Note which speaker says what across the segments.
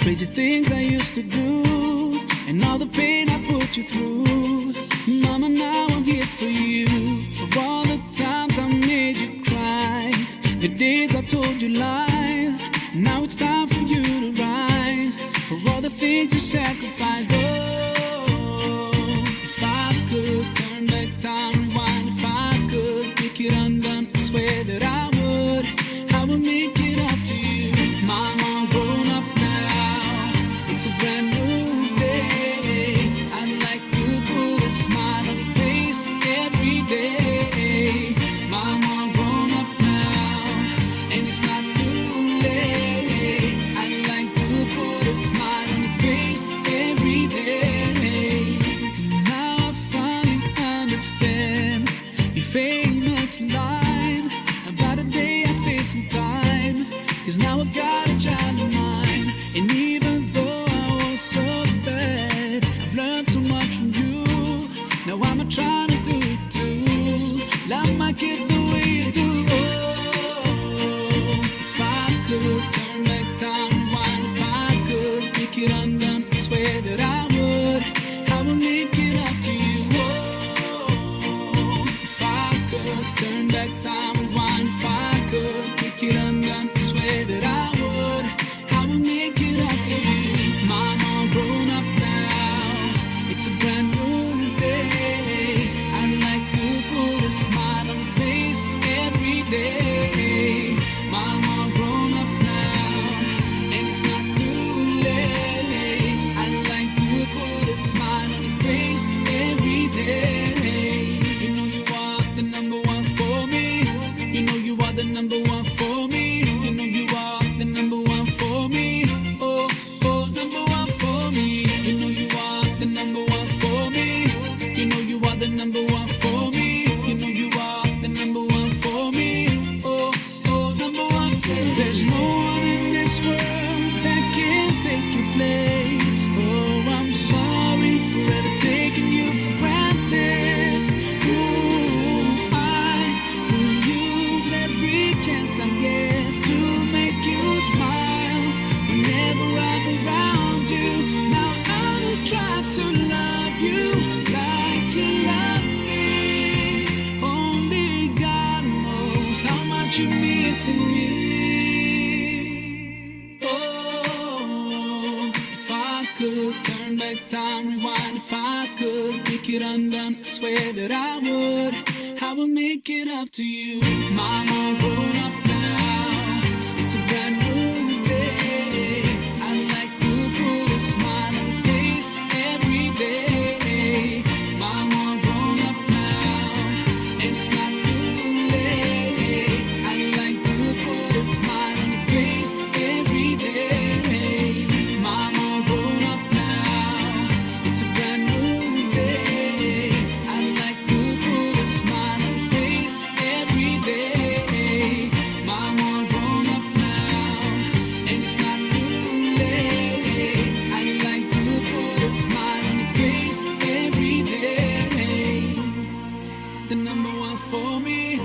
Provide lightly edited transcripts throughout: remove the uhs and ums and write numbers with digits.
Speaker 1: crazy things I used to do, and all the pain I put you through. Mama, now I'm here for you. For all the times I made you cry, the days I told you lies. Now it's time for you to rise. For all the things you sacrificed. Oh, if I could turn back time, rewind. If I could make it undone, I swear that I would make it up to you. Mama, grown up now, it's a brand new day. I'd like to put a smile on your face every day. Mama, grown up now, and it's not too late. I'd like to put a smile on your face every day. Now I finally understand your famous line about a day I'd face in time. Cause now I've got a child of mine, and even though I was so bad, I've learned so much from you. Now I'm trying to do it too. Love my kid the way you do. Oh, if I could turn back time, rewind. If I could make it undone, I swear that I would make it up to you. Oh, if I could turn back time, rewind. If I could make it undone, I swear that I would make it up to you. Mama, grown up now, it's a brand new day. I'd like to put a smile on your face every day. Mama, grown up now, and it's not too late. I'd like to put a smile on your face every day. You know you are the number one for me. You know you are the number one for me. You know you are the number one for me. Oh, oh, number one for me. You know you are the number one for me. You know you are the number one for me. You know you are the number one for me. Oh, oh, number one for me. There's no one in this world that can take your place. Oh, I'm sorry for ever taking you for granted. Ooh, I will use every chance I get to make you smile. Whenever I'm around you, now I will try to love you like you love me. Only God knows how much you mean to me. Oh, if I could turn back time, rewind. If I could make it undone, I swear that I would make it up to you. Mama, grown up now, it's a brand new day. I'd like to put a smile on your face every day. Mama, grown up now, and it's not too late. I'd like to put a smile on your face every day. Mama, grown up now, it's a brand new day. I'd like to put a smile on your face every day. Mama, grown up now, and it's not too late. I'd like to put a smile on your face every day. The number one for me.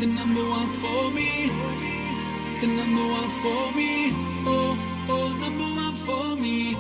Speaker 1: The number one for me. The number one for me. Oh, oh, number one for me.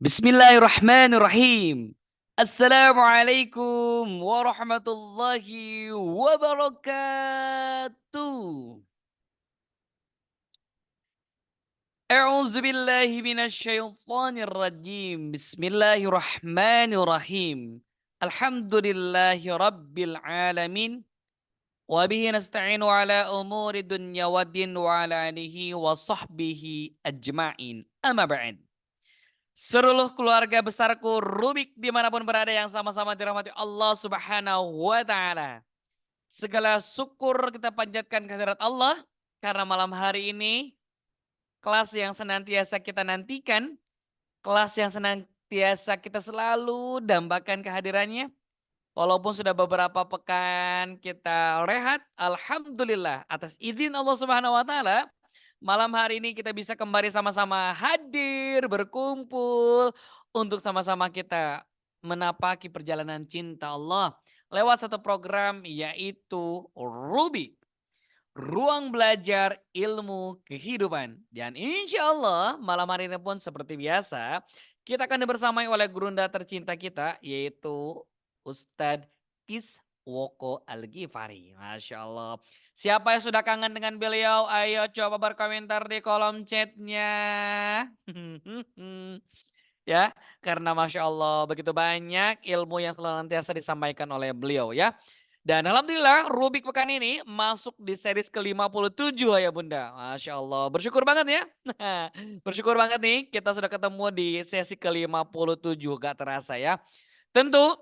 Speaker 2: Bismillahirrahmanirrahim. Assalamualaikum warahmatullahi wabarakatuh. A'udzubillahi minasyaitonirrajim. Bismillahirrahmanirrahim. Alhamdulillahi rabbil alamin. Wa bihi nasta'inu ala umuri dunya waddin wa ala alihi wa sahbihi ajma'in. Amma ba'd. Seluruh keluarga besarku Rubik dimanapun berada yang sama-sama dirahmati Allah Subhanahu wa Ta'ala. Segala syukur kita panjatkan kehadirat Allah karena malam hari ini kelas yang senantiasa kita nantikan, kelas yang senantiasa kita selalu dambakan kehadirannya. Walaupun sudah beberapa pekan kita rehat, alhamdulillah atas izin Allah Subhanahu wa Ta'ala, malam hari ini kita bisa kembali sama-sama hadir, berkumpul untuk sama-sama kita menapaki perjalanan cinta Allah lewat satu program yaitu Ruby, Ruang Belajar Ilmu Kehidupan. Dan insya Allah malam hari ini pun seperti biasa, kita akan dibersamai oleh gurunda tercinta kita yaitu Ustadz Iswoko Al-Ghifari. Masya Allah. Siapa yang sudah kangen dengan beliau? Ayo coba berkomentar di kolom chatnya. Ya, karena Masya Allah begitu banyak ilmu yang senantiasa disampaikan oleh beliau ya. Dan alhamdulillah Rubik pekan ini masuk di series ke-57 ya Bunda. Masya Allah. Bersyukur banget ya. Bersyukur banget nih kita sudah ketemu di sesi ke-57. Gak terasa ya. Tentu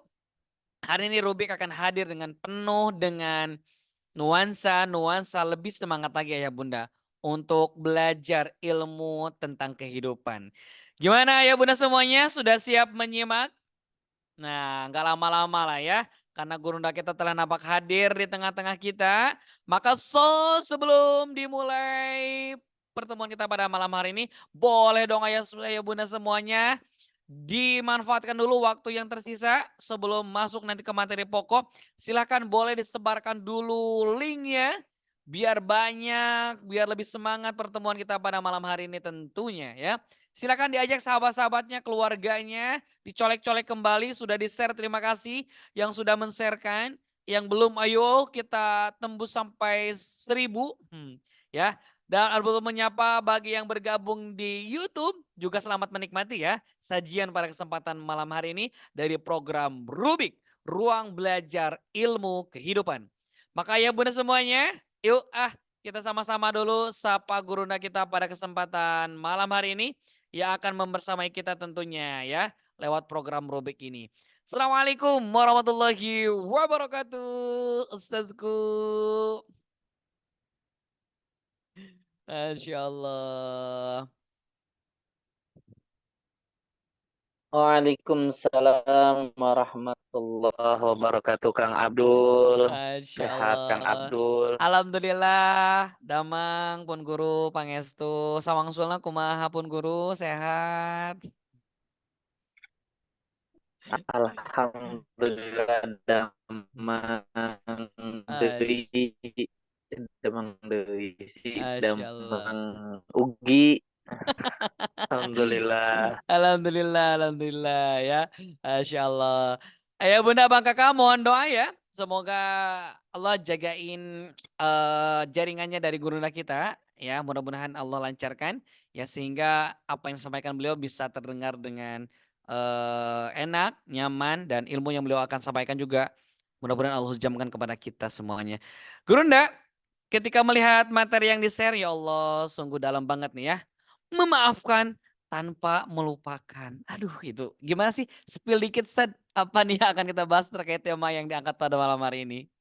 Speaker 2: hari ini Rubik akan hadir dengan penuh dengan nuansa-nuansa lebih semangat lagi ya Bunda. Untuk belajar ilmu tentang kehidupan. Gimana ya Bunda semuanya? Sudah siap menyimak? Nah, nggak lama-lama lah ya. Karena gurunda kita telah nampak hadir di tengah-tengah kita. Maka sebelum dimulai pertemuan kita pada malam hari ini. Boleh dong ayah bunda semuanya. Dimanfaatkan dulu waktu yang tersisa sebelum masuk nanti ke materi pokok. Silahkan boleh disebarkan dulu linknya. Biar banyak, biar lebih semangat pertemuan kita pada malam hari ini tentunya ya. Silakan diajak sahabat-sahabatnya, keluarganya, dicolek-colek kembali, sudah di-share, terima kasih yang sudah men-sharekan. Yang belum, ayo kita tembus sampai 1000. Ya. Dan belum menyapa bagi yang bergabung di YouTube, juga selamat menikmati ya sajian pada kesempatan malam hari ini dari program Rubik, Ruang Belajar Ilmu Kehidupan. Maka ya bunda semuanya, yuk kita sama-sama dulu sapa gurunda kita pada kesempatan malam hari ini yang akan membersamai kita tentunya ya lewat program Rubik ini. Assalamualaikum warahmatullahi wabarakatuh, Ustazku. Masya Allah.
Speaker 3: Waalaikumsalam warahmatullahi wabarakatuh, Kang Abdul.
Speaker 2: Masya
Speaker 3: Sehat, Kang
Speaker 2: Allah.
Speaker 3: Abdul.
Speaker 2: Alhamdulillah, damang pun guru pangestu. Sawangsulna kumaha pun guru sehat.
Speaker 3: Alhamdulillah damang
Speaker 2: Masya,
Speaker 3: deui, damang deui si
Speaker 2: Masya Allah.
Speaker 3: damang ugi. Alhamdulillah.
Speaker 2: Alhamdulillah, alhamdulillah ya. Masya Allah. Ayah bunda bang kakak mohon doa ya. Semoga Allah jagain jaringannya dari gurunda kita. Ya mudah-mudahan Allah lancarkan. Ya sehingga apa yang disampaikan beliau bisa terdengar dengan enak, nyaman. Dan ilmu yang beliau akan sampaikan juga. Mudah-mudahan Allah jamkan kepada kita semuanya. Gurunda, ketika melihat materi yang di-share, ya Allah sungguh dalam banget nih ya. Memaafkan tanpa melupakan. Aduh itu gimana sih? Spill dikit Stad. Apa nih yang akan kita bahas terkait tema yang diangkat pada malam hari ini?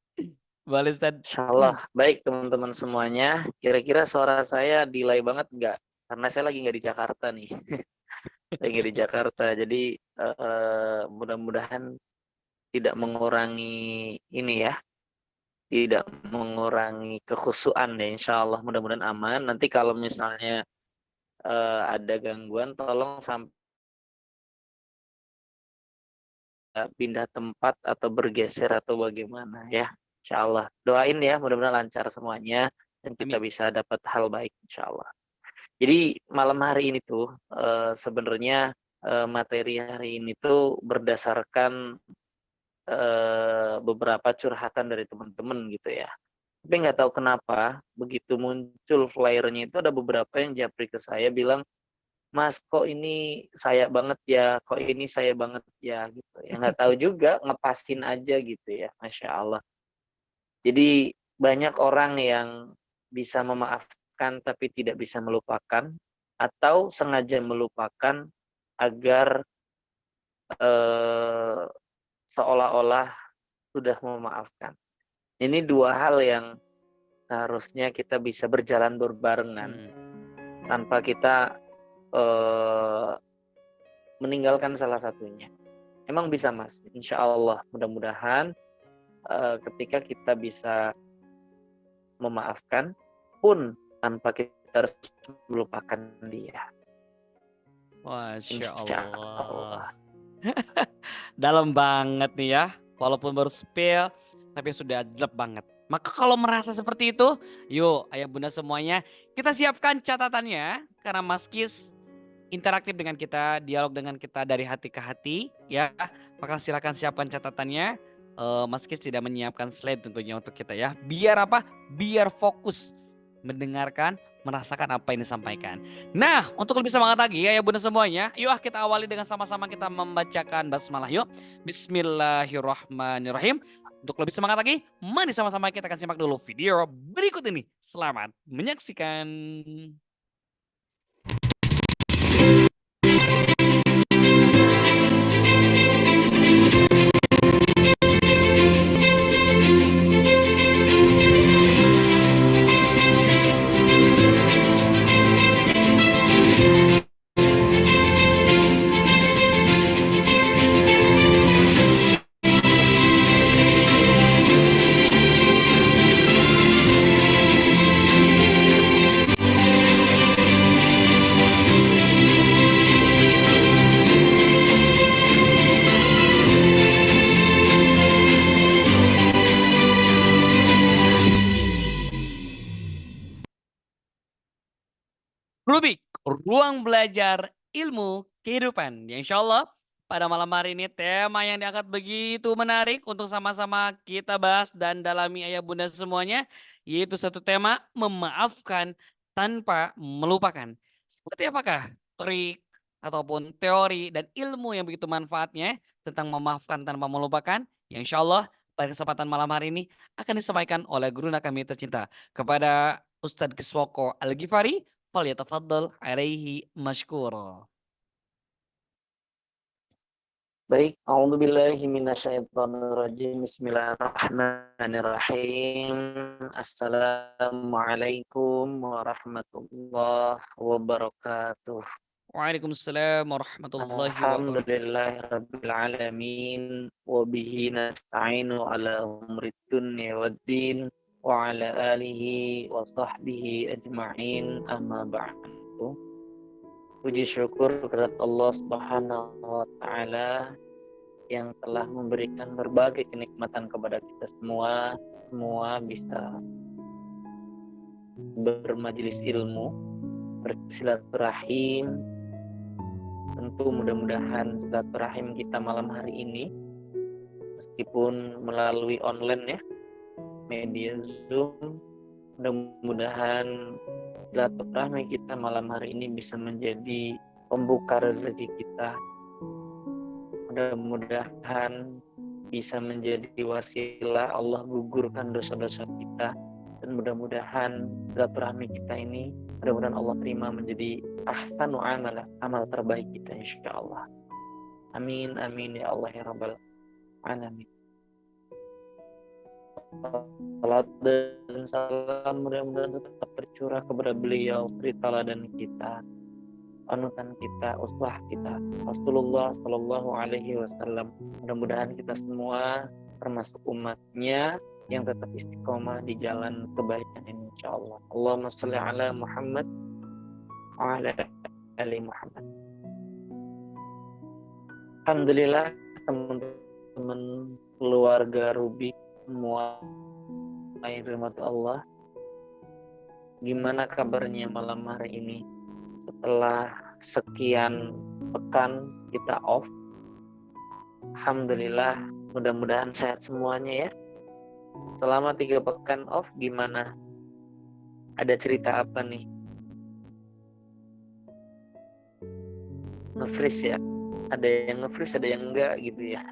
Speaker 2: Boleh Stad.
Speaker 3: Insyaallah. Baik teman-teman semuanya. Kira-kira suara saya delay banget nggak? Karena saya lagi nggak di Jakarta nih. Lagi di Jakarta. Jadi mudah-mudahan tidak mengurangi ini ya, tidak mengurangi kekhusyuan ya, insya Allah mudah-mudahan aman. Nanti kalau misalnya ada gangguan tolong sampai pindah tempat atau bergeser atau bagaimana ya, insya Allah doain ya mudah-mudahan lancar semuanya dan kita
Speaker 2: Amin.
Speaker 3: bisa dapat hal baik insya Allah. Jadi malam hari ini tuh sebenarnya materi hari ini tuh berdasarkan beberapa curhatan dari teman-teman gitu ya. Tapi nggak tahu kenapa begitu muncul flyernya itu ada beberapa yang japri ke saya bilang, "Mas, kok ini saya banget ya, kok ini saya banget ya," gitu. Ya nggak tahu juga, ngepasin aja gitu ya, Masya Allah. Jadi banyak orang yang bisa memaafkan tapi tidak bisa melupakan, atau sengaja melupakan agar eh, seolah-olah sudah memaafkan. Ini dua hal yang seharusnya kita bisa berjalan berbarengan tanpa kita eh, meninggalkan salah satunya. Emang bisa, Mas, insya Allah mudah-mudahan ketika kita bisa memaafkan pun tanpa kita harus melupakan dia.
Speaker 2: Masya
Speaker 3: Insya
Speaker 2: Allah.
Speaker 3: Allah.
Speaker 2: Dalam banget nih ya. Walaupun baru spill, tapi sudah jelek banget. Maka kalau merasa seperti itu, yuk ayah bunda semuanya, kita siapkan catatannya. Karena Mas Kis interaktif dengan kita, dialog dengan kita dari hati ke hati ya. Maka silakan siapkan catatannya. Mas Kis tidak menyiapkan slide tentunya untuk kita ya. Biar apa? Biar fokus mendengarkan, merasakan apa yang disampaikan. Nah, untuk lebih semangat lagi ya bunda semuanya, yuk kita awali dengan sama-sama kita membacakan basmalah yuk. Bismillahirrahmanirrahim. Untuk lebih semangat lagi, mari sama-sama kita akan simak dulu video berikut ini. Selamat menyaksikan. Rubik, ruang belajar ilmu kehidupan. Ya, insya Allah pada malam hari ini tema yang diangkat begitu menarik untuk sama-sama kita bahas dan dalami ayah bunda semuanya. Yaitu satu tema memaafkan tanpa melupakan. Seperti apakah trik ataupun teori dan ilmu yang begitu manfaatnya tentang memaafkan tanpa melupakan? Yang insya Allah pada kesempatan malam hari ini akan disampaikan oleh guru kami tercinta kepada Ustadz Kiswoko Al-Ghifari. Falyatafaddal alaihi mashkura.
Speaker 3: Baik, a'udzubillahi minasyaitonirrajim. Bismillahirrahmanirrahim. Assalamualaikum warahmatullahi wabarakatuh.
Speaker 2: Waalaikumsalam warahmatullahi wabarakatuh.
Speaker 3: Alhamdulillahirabbil alamin wa bihi nasta'inu ala umrid dunya waddin wa ala alihi wa sahbihi ajma'in, amma ba'du. Puji syukur kepada Allah Subhanahu wa taala yang telah memberikan berbagai kenikmatan kepada kita semua bisa bermajelis ilmu, bersilaturahim. Tentu mudah-mudahan silaturahim kita malam hari ini meskipun melalui online ya, media Zoom, mudah-mudahan silaturahmi kita malam hari ini bisa menjadi pembuka rezeki kita. Mudah-mudahan bisa menjadi wasilah Allah gugurkan dosa-dosa kita, dan mudah-mudahan silaturahmi kita ini mudah-mudahan Allah terima menjadi ahsanu amala, amal terbaik kita insyaallah. Amin amin ya Allah ya rabbal alamin. Salat dan salam mudah-mudahan tetap tercurah kepada beliau, suri teladan kita, panutan kita, uswah kita, Rasulullah Shallallahu Alaihi Wasallam. Mudah-mudahan kita semua termasuk umatnya yang tetap istiqomah di jalan kebaikan ini insyaallah. Allahumma sholli ala Muhammad wa ala ali Muhammad. Alhamdulillah teman-teman keluarga Rubik semua yang dirahmati Allah, gimana kabarnya malam hari ini setelah sekian pekan kita off? Alhamdulillah, mudah-mudahan sehat semuanya ya. Selama 3 pekan off gimana? Ada cerita apa nih? Nge-freeze ya? Ada yang nge-freeze, ada yang enggak gitu ya.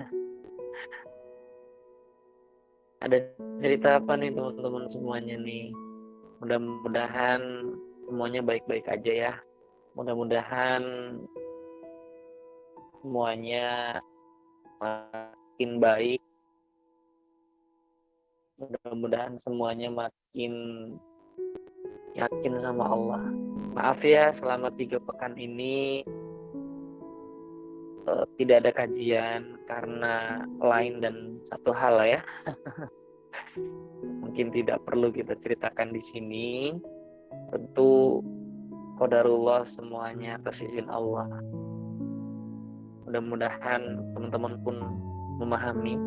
Speaker 3: Ada cerita apa nih teman-teman semuanya nih? Mudah-mudahan semuanya baik-baik aja ya. Mudah-mudahan semuanya makin baik. Mudah-mudahan semuanya makin yakin sama Allah. Maaf ya, selama 3 pekan ini tidak ada kajian karena lain dan satu hal ya. Mungkin tidak perlu kita ceritakan di sini. Tentu qadarullah semuanya atas izin Allah. Mudah-mudahan teman-teman pun memahami.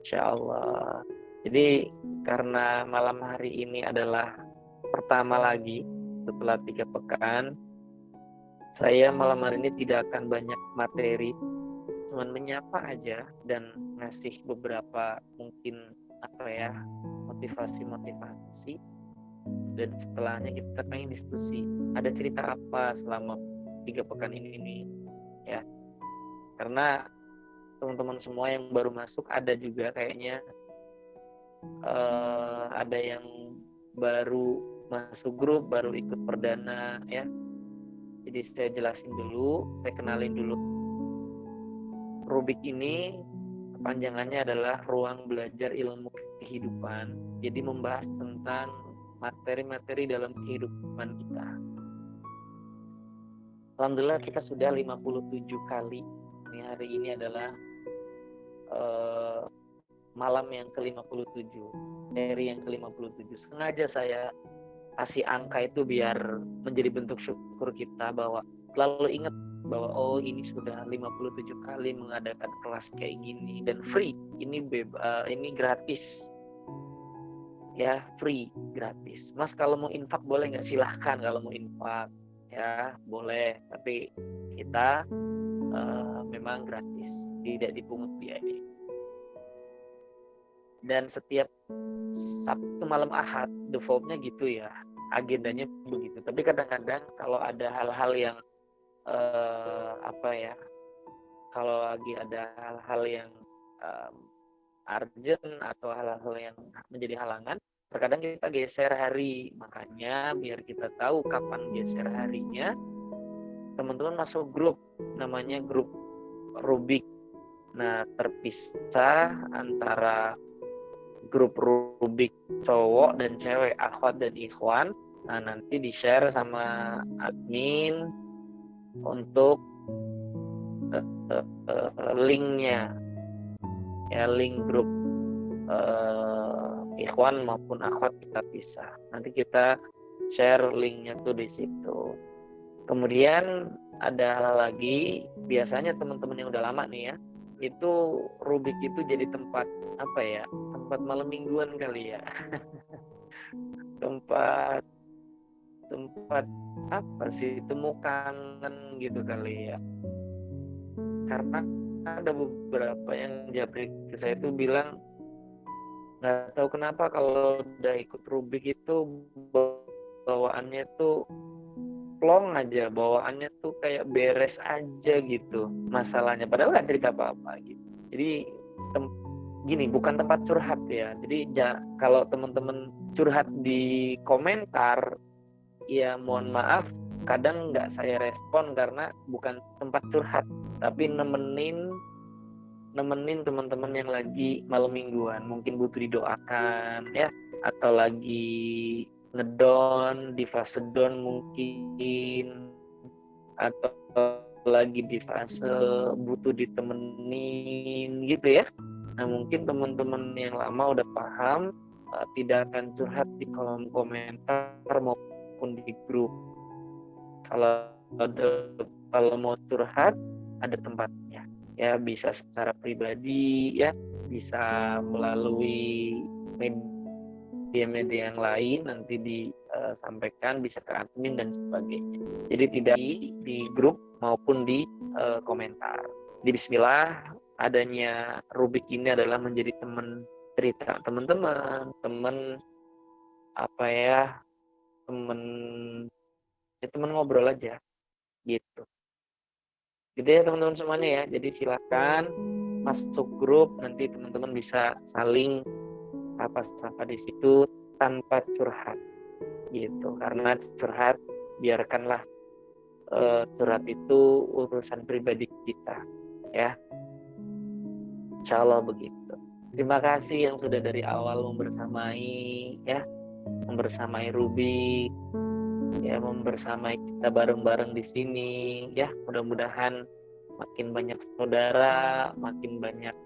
Speaker 3: Insya Allah. Jadi karena malam hari ini adalah pertama lagi setelah 3 pekan, saya malam hari ini tidak akan banyak materi, cuman menyapa aja dan ngasih beberapa mungkin motivasi, dan setelahnya kita pengen diskusi. Ada cerita apa selama 3 pekan ini nih ya? Karena teman-teman semua yang baru masuk ada juga kayaknya ada yang baru masuk grup, baru ikut perdana ya. Jadi saya jelasin dulu, saya kenalin dulu. Rubik ini kepanjangannya adalah Ruang Belajar Ilmu Kehidupan. Jadi membahas tentang materi-materi dalam kehidupan kita. Alhamdulillah kita sudah 57 kali. Hari ini adalah malam yang ke-57, seri yang ke-57. Sengaja saya kasih angka itu biar menjadi bentuk syukur kita bahwa selalu ingat bahwa ini sudah 57 kali mengadakan kelas kayak gini dan free. Ini gratis. Ya, free, gratis. Mas kalau mau infak boleh nggak? Silahkan kalau mau infak. Ya, boleh. Tapi kita memang gratis, tidak dipungut biaya. Dan setiap Sabtu malam Ahad defaultnya gitu ya, agendanya begitu. Tapi kadang-kadang kalau ada hal-hal yang kalau lagi ada hal-hal yang urgent atau hal-hal yang menjadi halangan, terkadang kita geser hari. Makanya biar kita tahu kapan geser harinya, teman-teman masuk grup, namanya grup Rubik. Nah, terpisah antara grup Rubik cowok dan cewek, akhwat dan ikhwan. Nah, nanti di-share sama admin untuk linknya. Ya, link grup ikhwan maupun akhwat kita pisah. Nanti kita share linknya tuh di situ. Kemudian ada hal lagi, biasanya teman-teman yang udah lama nih ya, itu Rubik itu jadi tempat tempat malam mingguan kali ya. tempat temu kangen gitu kali ya. Karena ada beberapa yang japri ke saya itu bilang nggak tahu kenapa kalau udah ikut Rubik itu bawaannya tuh plong aja, bawaannya tuh kayak beres aja gitu masalahnya, padahal nggak cerita apa-apa gitu. Jadi gini, bukan tempat curhat ya. Jadi kalau teman-teman curhat di komentar, ya mohon maaf, kadang nggak saya respon karena bukan tempat curhat, tapi nemenin teman-teman yang lagi malam mingguan, mungkin butuh didoakan ya, atau lagi ngedon, di fase down mungkin, atau lagi di fase butuh ditemenin gitu ya. Nah, mungkin teman-teman yang lama udah paham, tidak akan curhat di kolom komentar maupun di grup. Kalau mau curhat ada tempatnya ya, bisa secara pribadi ya, bisa melalui media yang lain, nanti disampaikan, bisa ke admin dan sebagainya. Jadi tidak di grup maupun di komentar. Di bismillah, adanya Rubik ini adalah menjadi teman cerita teman-teman, teman apa ya, teman teman ngobrol aja gitu. Gitu ya teman-teman semuanya ya. Jadi silakan masuk grup, nanti teman-teman bisa saling sapa-sapa di situ tanpa curhat gitu. Karena curhat biarkanlah, curhat itu urusan pribadi kita ya. Insya Allah begitu. Terima kasih yang sudah dari awal membersamai ya, membersamai Ruby ya, membersamai kita bareng-bareng di sini ya. Mudah-mudahan makin banyak saudara, makin banyak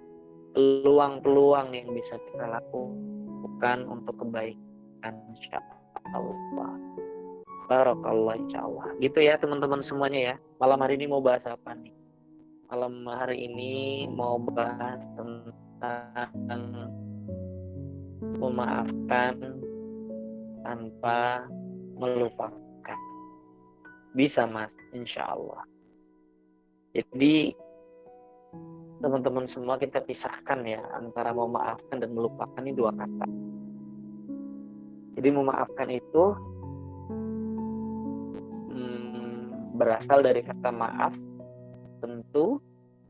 Speaker 3: peluang-peluang yang bisa kita lakukan untuk kebaikan insya Allah. Barakallah insya Allah. Gitu ya teman-teman semuanya ya. Malam hari ini mau bahas apa nih? Malam hari ini mau bahas tentang memaafkan tanpa melupakan. Bisa mas, insya Allah. Jadi teman-teman semua kita pisahkan ya antara memaafkan dan melupakan, ini dua kata. Jadi memaafkan itu berasal dari kata maaf. Tentu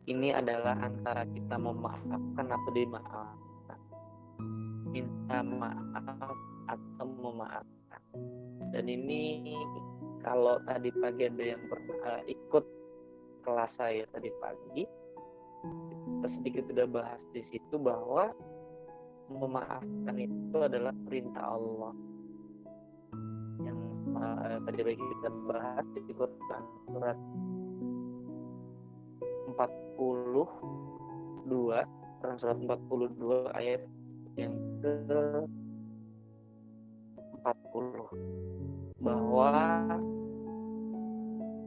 Speaker 3: ini adalah antara kita memaafkan atau dimaafkan, minta maaf atau memaafkan. Dan ini kalau tadi pagi ada yang pernah ikut kelas saya tadi pagi, kita sedikit sudah bahas di situ bahwa memaafkan itu adalah perintah Allah. Yang tadi pagi kita bahas di Quran surat 42, Quran surat 42 ayat yang ke 40, bahwa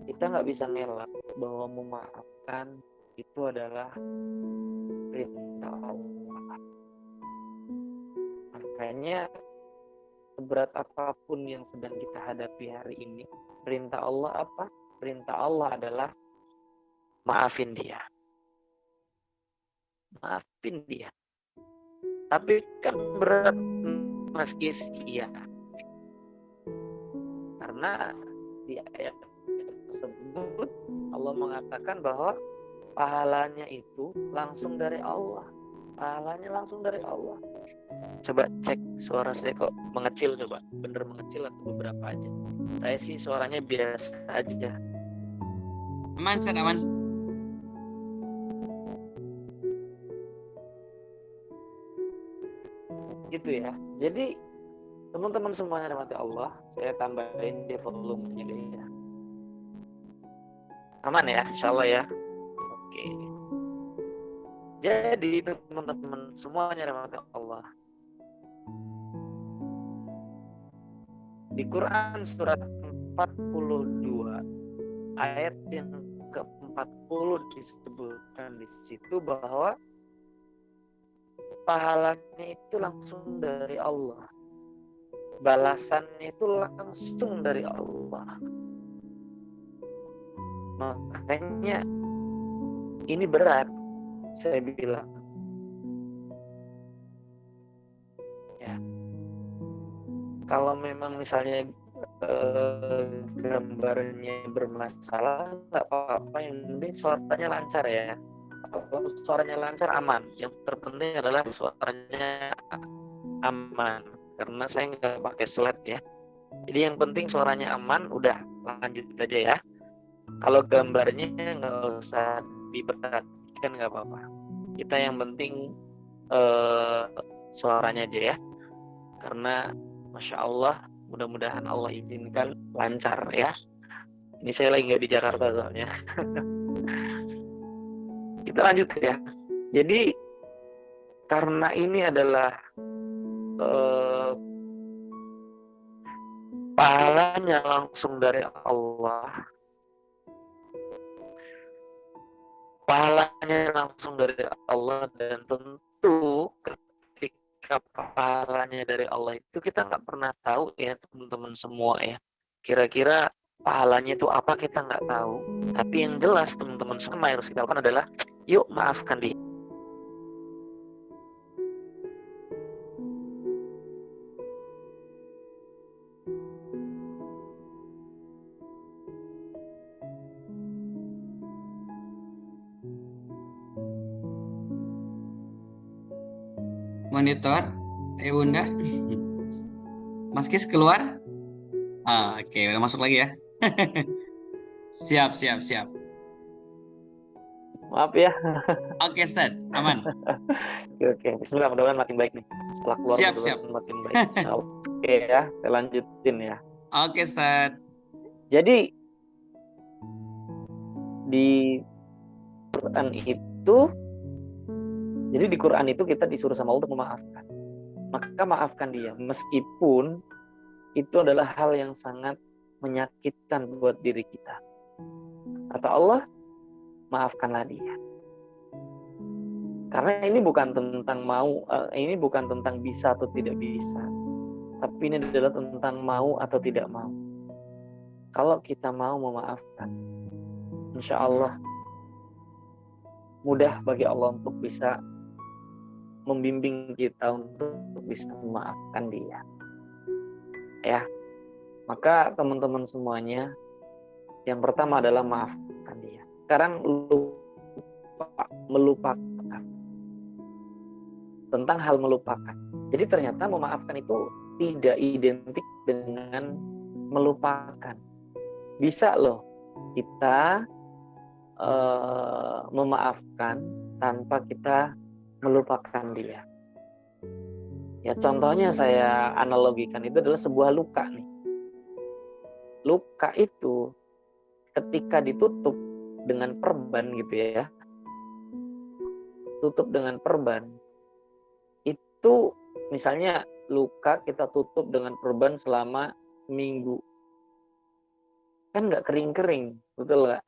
Speaker 3: kita nggak bisa ngelak bahwa memaafkan itu adalah perintah Allah. Makanya seberat apapun yang sedang kita hadapi hari ini, perintah Allah apa? Perintah Allah adalah maafin dia. Maafin dia. Tapi kan berat Mas Gis, iya. Karena di ayat tersebut Allah mengatakan bahwa pahalanya itu langsung dari Allah. Pahalanya langsung dari Allah. Coba cek suara saya kok mengecil, coba. Bener mengecil atau beberapa aja? Saya sih suaranya biasa aja.
Speaker 4: Aman, Ustaz, aman.
Speaker 3: Gitu ya. Jadi teman-teman semuanya rahmati Allah, saya tambahin di volumenya deh ya. Aman ya, insya Allah ya. Oke. Jadi teman-teman semuanya rahmati Allah, di Quran surat 42 ayat yang ke-40 disebutkan di situ bahwa pahalanya itu langsung dari Allah. Balasannya itu langsung dari Allah. Makanya ini berat, saya bilang. Ya. Kalau memang misalnya gambarnya bermasalah, nggak apa-apa, yang penting suaranya lancar ya. Kalau suaranya lancar aman, yang terpenting adalah suaranya aman, karena saya nggak pakai slide ya. Jadi yang penting suaranya aman, udah lanjut aja ya. Kalau gambarnya nggak usah diperhatikan, nggak apa-apa. Kita yang penting suaranya aja ya, karena Masya Allah, mudah-mudahan Allah izinkan lancar ya. Ini saya lagi nggak di Jakarta soalnya. Kita lanjut ya. Jadi karena ini adalah pahalanya langsung dari Allah. Pahalanya langsung dari Allah, dan tentu ketika pahalanya dari Allah itu kita nggak pernah tahu ya teman-teman semua ya. Kira-kira pahalanya itu apa kita nggak tahu. Tapi yang jelas teman-teman semua yang harus kita lakukan adalah Yuk maafkan dia.
Speaker 4: Monitor, Bunda. Mas Kis keluar? Oke, udah masuk lagi ya. Siap, siap, siap.
Speaker 3: Maaf ya.
Speaker 4: Oke, Ustaz, aman.
Speaker 3: Oke. Bismillah, mudah-mudahan makin baik nih. Setelah keluar
Speaker 4: Siap,
Speaker 3: mudah-mudahan
Speaker 4: siap.
Speaker 3: makin baik. Insyaallah. Oke ya, saya lanjutin ya.
Speaker 4: Oke, Ustaz.
Speaker 3: Jadi di Quran itu, jadi di Quran itu kita disuruh sama Allah untuk memaafkan. Maka maafkan dia, meskipun itu adalah hal yang sangat menyakitkan buat diri kita. Kata Allah, maafkanlah dia. Karena ini bukan tentang mau, ini bukan tentang bisa atau tidak bisa, tapi ini adalah tentang mau atau tidak mau. Kalau kita mau memaafkan, insya Allah mudah bagi Allah untuk bisa membimbing kita untuk bisa memaafkan dia. Ya, maka teman-teman semuanya, yang pertama adalah maafkan dia. Sekarang melupakan. Tentang hal melupakan. Jadi ternyata memaafkan itu tidak identik dengan melupakan. Bisa loh kita memaafkan tanpa kita melupakan dia. Ya contohnya saya analogikan itu adalah sebuah luka nih. Luka itu ketika ditutup dengan perban gitu ya. Tutup dengan perban. Itu misalnya luka kita tutup dengan perban selama seminggu. Kan nggak kering-kering, betul nggak?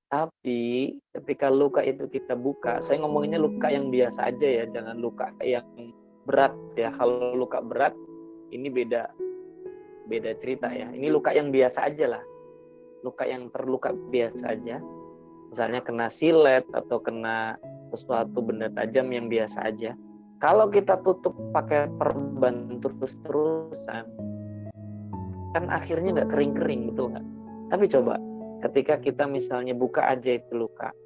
Speaker 3: Tapi ketika luka itu kita buka, saya ngomonginnya luka yang biasa aja ya, jangan luka yang berat ya. Kalau luka berat, ini beda cerita ya. Ini luka yang biasa aja lah. Luka yang terluka biasa aja. Misalnya kena silet atau kena sesuatu benda tajam yang biasa aja. Kalau kita tutup pakai perban terus-terusan, kan akhirnya nggak kering-kering, betul nggak? Tapi coba, ketika kita misalnya buka aja itu luka,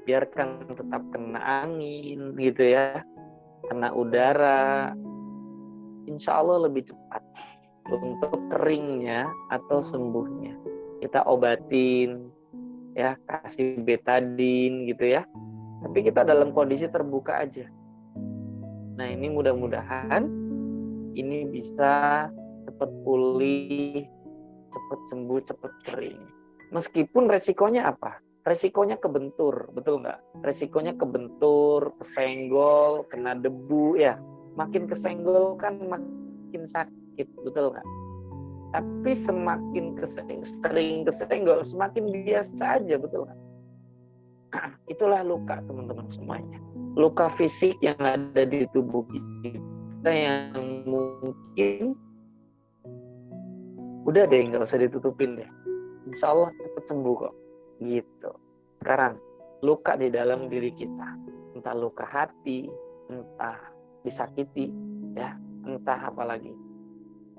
Speaker 3: biarkan tetap kena angin gitu ya, kena udara, insya Allah lebih cepat untuk keringnya atau sembuhnya. Kita obatin, ya kasih betadin gitu ya. Tapi kita dalam kondisi terbuka aja. Nah ini mudah-mudahan ini bisa cepat pulih, cepat sembuh, cepat kering. Meskipun resikonya apa? Resikonya kebentur, betul nggak? Resikonya kebentur, kesenggol, kena debu ya. Makin kesenggol kan makin sakit, betul nggak? Tapi semakin sering kesenggol, semakin biasa aja, betul nggak? Itulah luka teman-teman semuanya. Luka fisik yang ada di tubuh kita yang mungkin udah deh nggak usah ditutupin deh, insya Allah cepat sembuh kok gitu. Sekarang luka di dalam diri kita, entah luka hati, entah disakiti ya, entah apalagi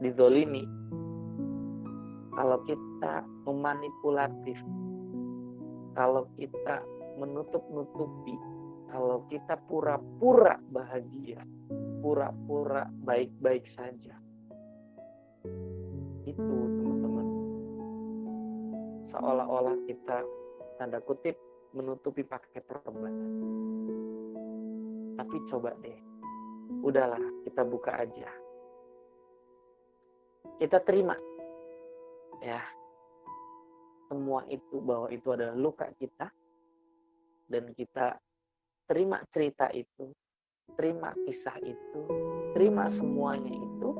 Speaker 3: dizolimi. Kalau kita memanipulatif, kalau kita menutup-nutupi, kalau kita pura-pura bahagia, pura-pura baik-baik saja, itu teman-teman seolah-olah kita tanda kutip menutupi pakai perban. Tapi coba deh, udahlah kita buka aja, kita terima ya semua itu, bahwa itu adalah luka kita, dan kita terima cerita itu, terima kisah itu, terima semuanya itu.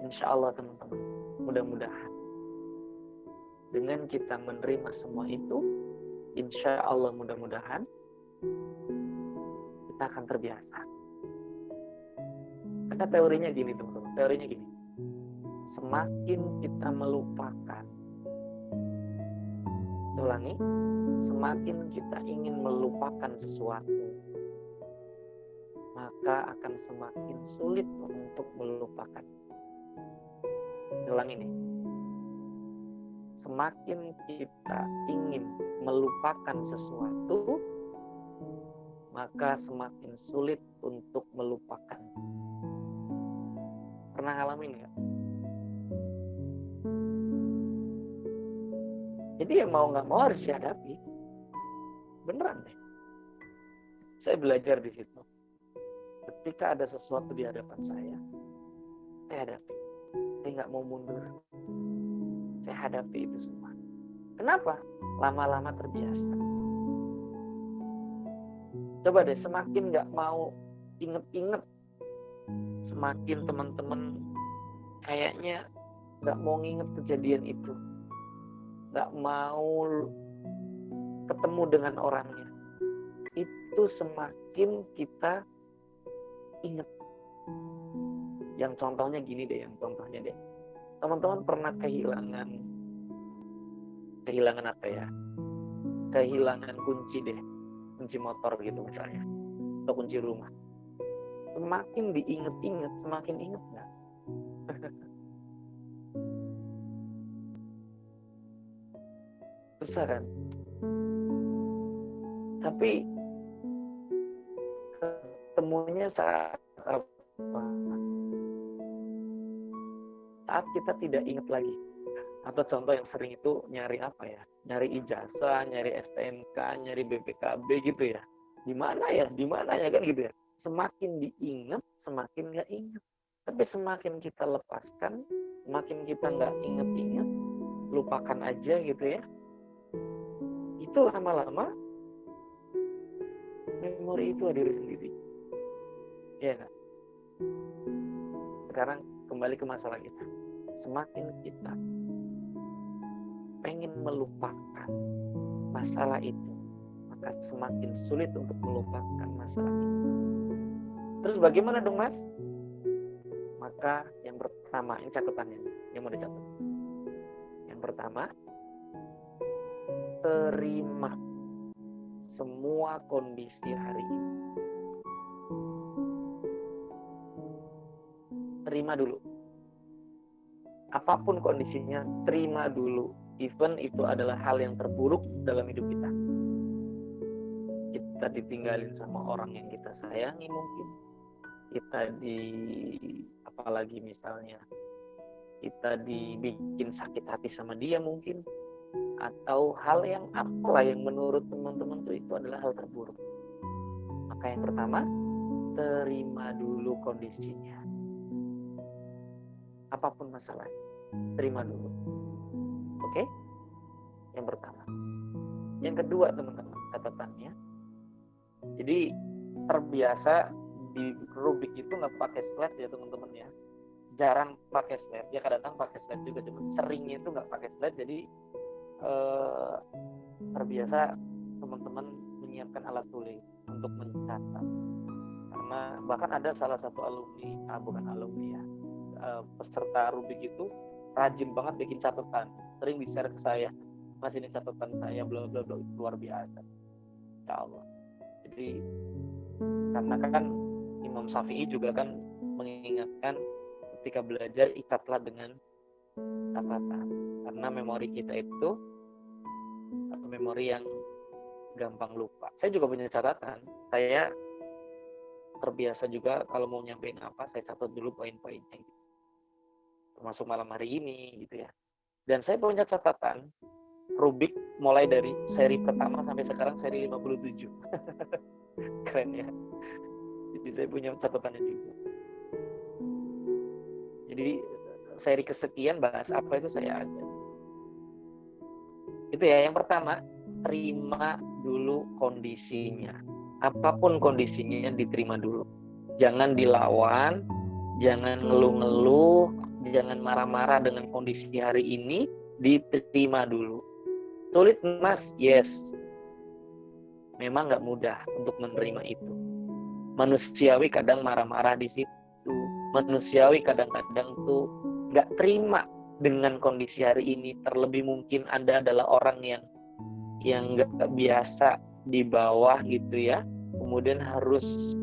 Speaker 3: Insya Allah teman-teman, mudah-mudahan dengan kita menerima semua itu, insya Allah mudah-mudahan kita akan terbiasa. Karena teorinya gini teman-teman, teorinya gini, semakin kita melupakan, Ulangi, semakin kita ingin melupakan sesuatu, maka akan semakin sulit untuk melupakan. Ulangi nih, semakin kita ingin melupakan sesuatu, maka semakin sulit untuk melupakan. Pernah ngalamin nggak? Jadi ya mau nggak mau harus dihadapi. Beneran deh. Saya belajar di situ. Ketika ada sesuatu di hadapan saya hadapi. Saya nggak mau mundur. Saya hadapi itu semua. Kenapa? Lama-lama terbiasa. Coba deh, semakin nggak mau inget-inget, semakin teman-teman kayaknya nggak mau nginget kejadian itu, nggak mau ketemu dengan orangnya, itu semakin kita inget. Yang contohnya gini deh, teman-teman pernah kehilangan apa ya? Kehilangan kunci deh, kunci motor gitu misalnya, atau kunci rumah. Semakin diinget-inget, semakin inget nggak? Susah kan? Tapi ketemunya saat kita tidak ingat lagi. Atau contoh yang sering itu nyari apa ya? Nyari ijazah, nyari STNK, nyari BPKB gitu ya. Di mana ya kan gitu ya. Semakin diingat, semakin nggak ingat. Tapi semakin kita lepaskan, semakin kita nggak inget-inget, lupakan aja gitu ya. Itu lama-lama memori itu hadir sendiri. Ya kan? Sekarang kembali ke masalah kita. Semakin kita pengen melupakan masalah itu, maka semakin sulit untuk melupakan masalah itu. Terus bagaimana dong Mas? Maka yang pertama, ini catatannya yang mau dicatat. Yang pertama, terima semua kondisi hari ini. Terima dulu. Apapun kondisinya, terima dulu. Even itu adalah hal yang terburuk dalam hidup kita. Kita ditinggalin sama orang yang kita sayangi mungkin. Kita apalagi misalnya, kita dibikin sakit hati sama dia mungkin. Atau hal yang apalah yang menurut teman-teman itu adalah hal terburuk. Maka yang pertama, terima dulu kondisinya. Apapun masalahnya, terima dulu. Oke? Yang pertama. Yang kedua teman-teman, catatannya. Jadi terbiasa di Rubik itu nggak pakai slide ya teman-teman ya. Jarang pakai slide. Ya kadang-kadang pakai slide juga, cuma seringnya itu nggak pakai slide. Jadi terbiasa teman-teman menyiapkan alat tulis untuk mencatat. Karena bahkan ada salah satu peserta Rubik itu rajin banget bikin catatan, sering di-share ke saya, Mas ini catatan saya bla bla bla, luar biasa. Ya Allah. Jadi karena kan Imam Syafi'i juga kan mengingatkan ketika belajar ikatlah dengan catatan, karena memori kita itu memori yang gampang lupa. Saya juga punya catatan. Saya terbiasa juga kalau mau nyampein apa, saya catat dulu poin-poinnya gitu. Termasuk malam hari ini gitu ya. Dan saya punya catatan Rubik mulai dari seri pertama sampai sekarang seri 57. Keren ya. Jadi saya punya catatannya juga. Jadi seri kesekian bahas apa itu saya ada. Itu ya, yang pertama, terima dulu kondisinya. Apapun kondisinya diterima dulu. Jangan dilawan, jangan ngeluh-ngeluh, jangan marah-marah dengan kondisi hari ini, diterima dulu. Sulit Mas? Yes. Memang nggak mudah untuk menerima itu. Manusiawi kadang marah-marah di situ. Manusiawi kadang-kadang tuh nggak terima dengan kondisi hari ini. Terlebih mungkin Anda adalah orang yang yang nggak biasa di bawah gitu ya, kemudian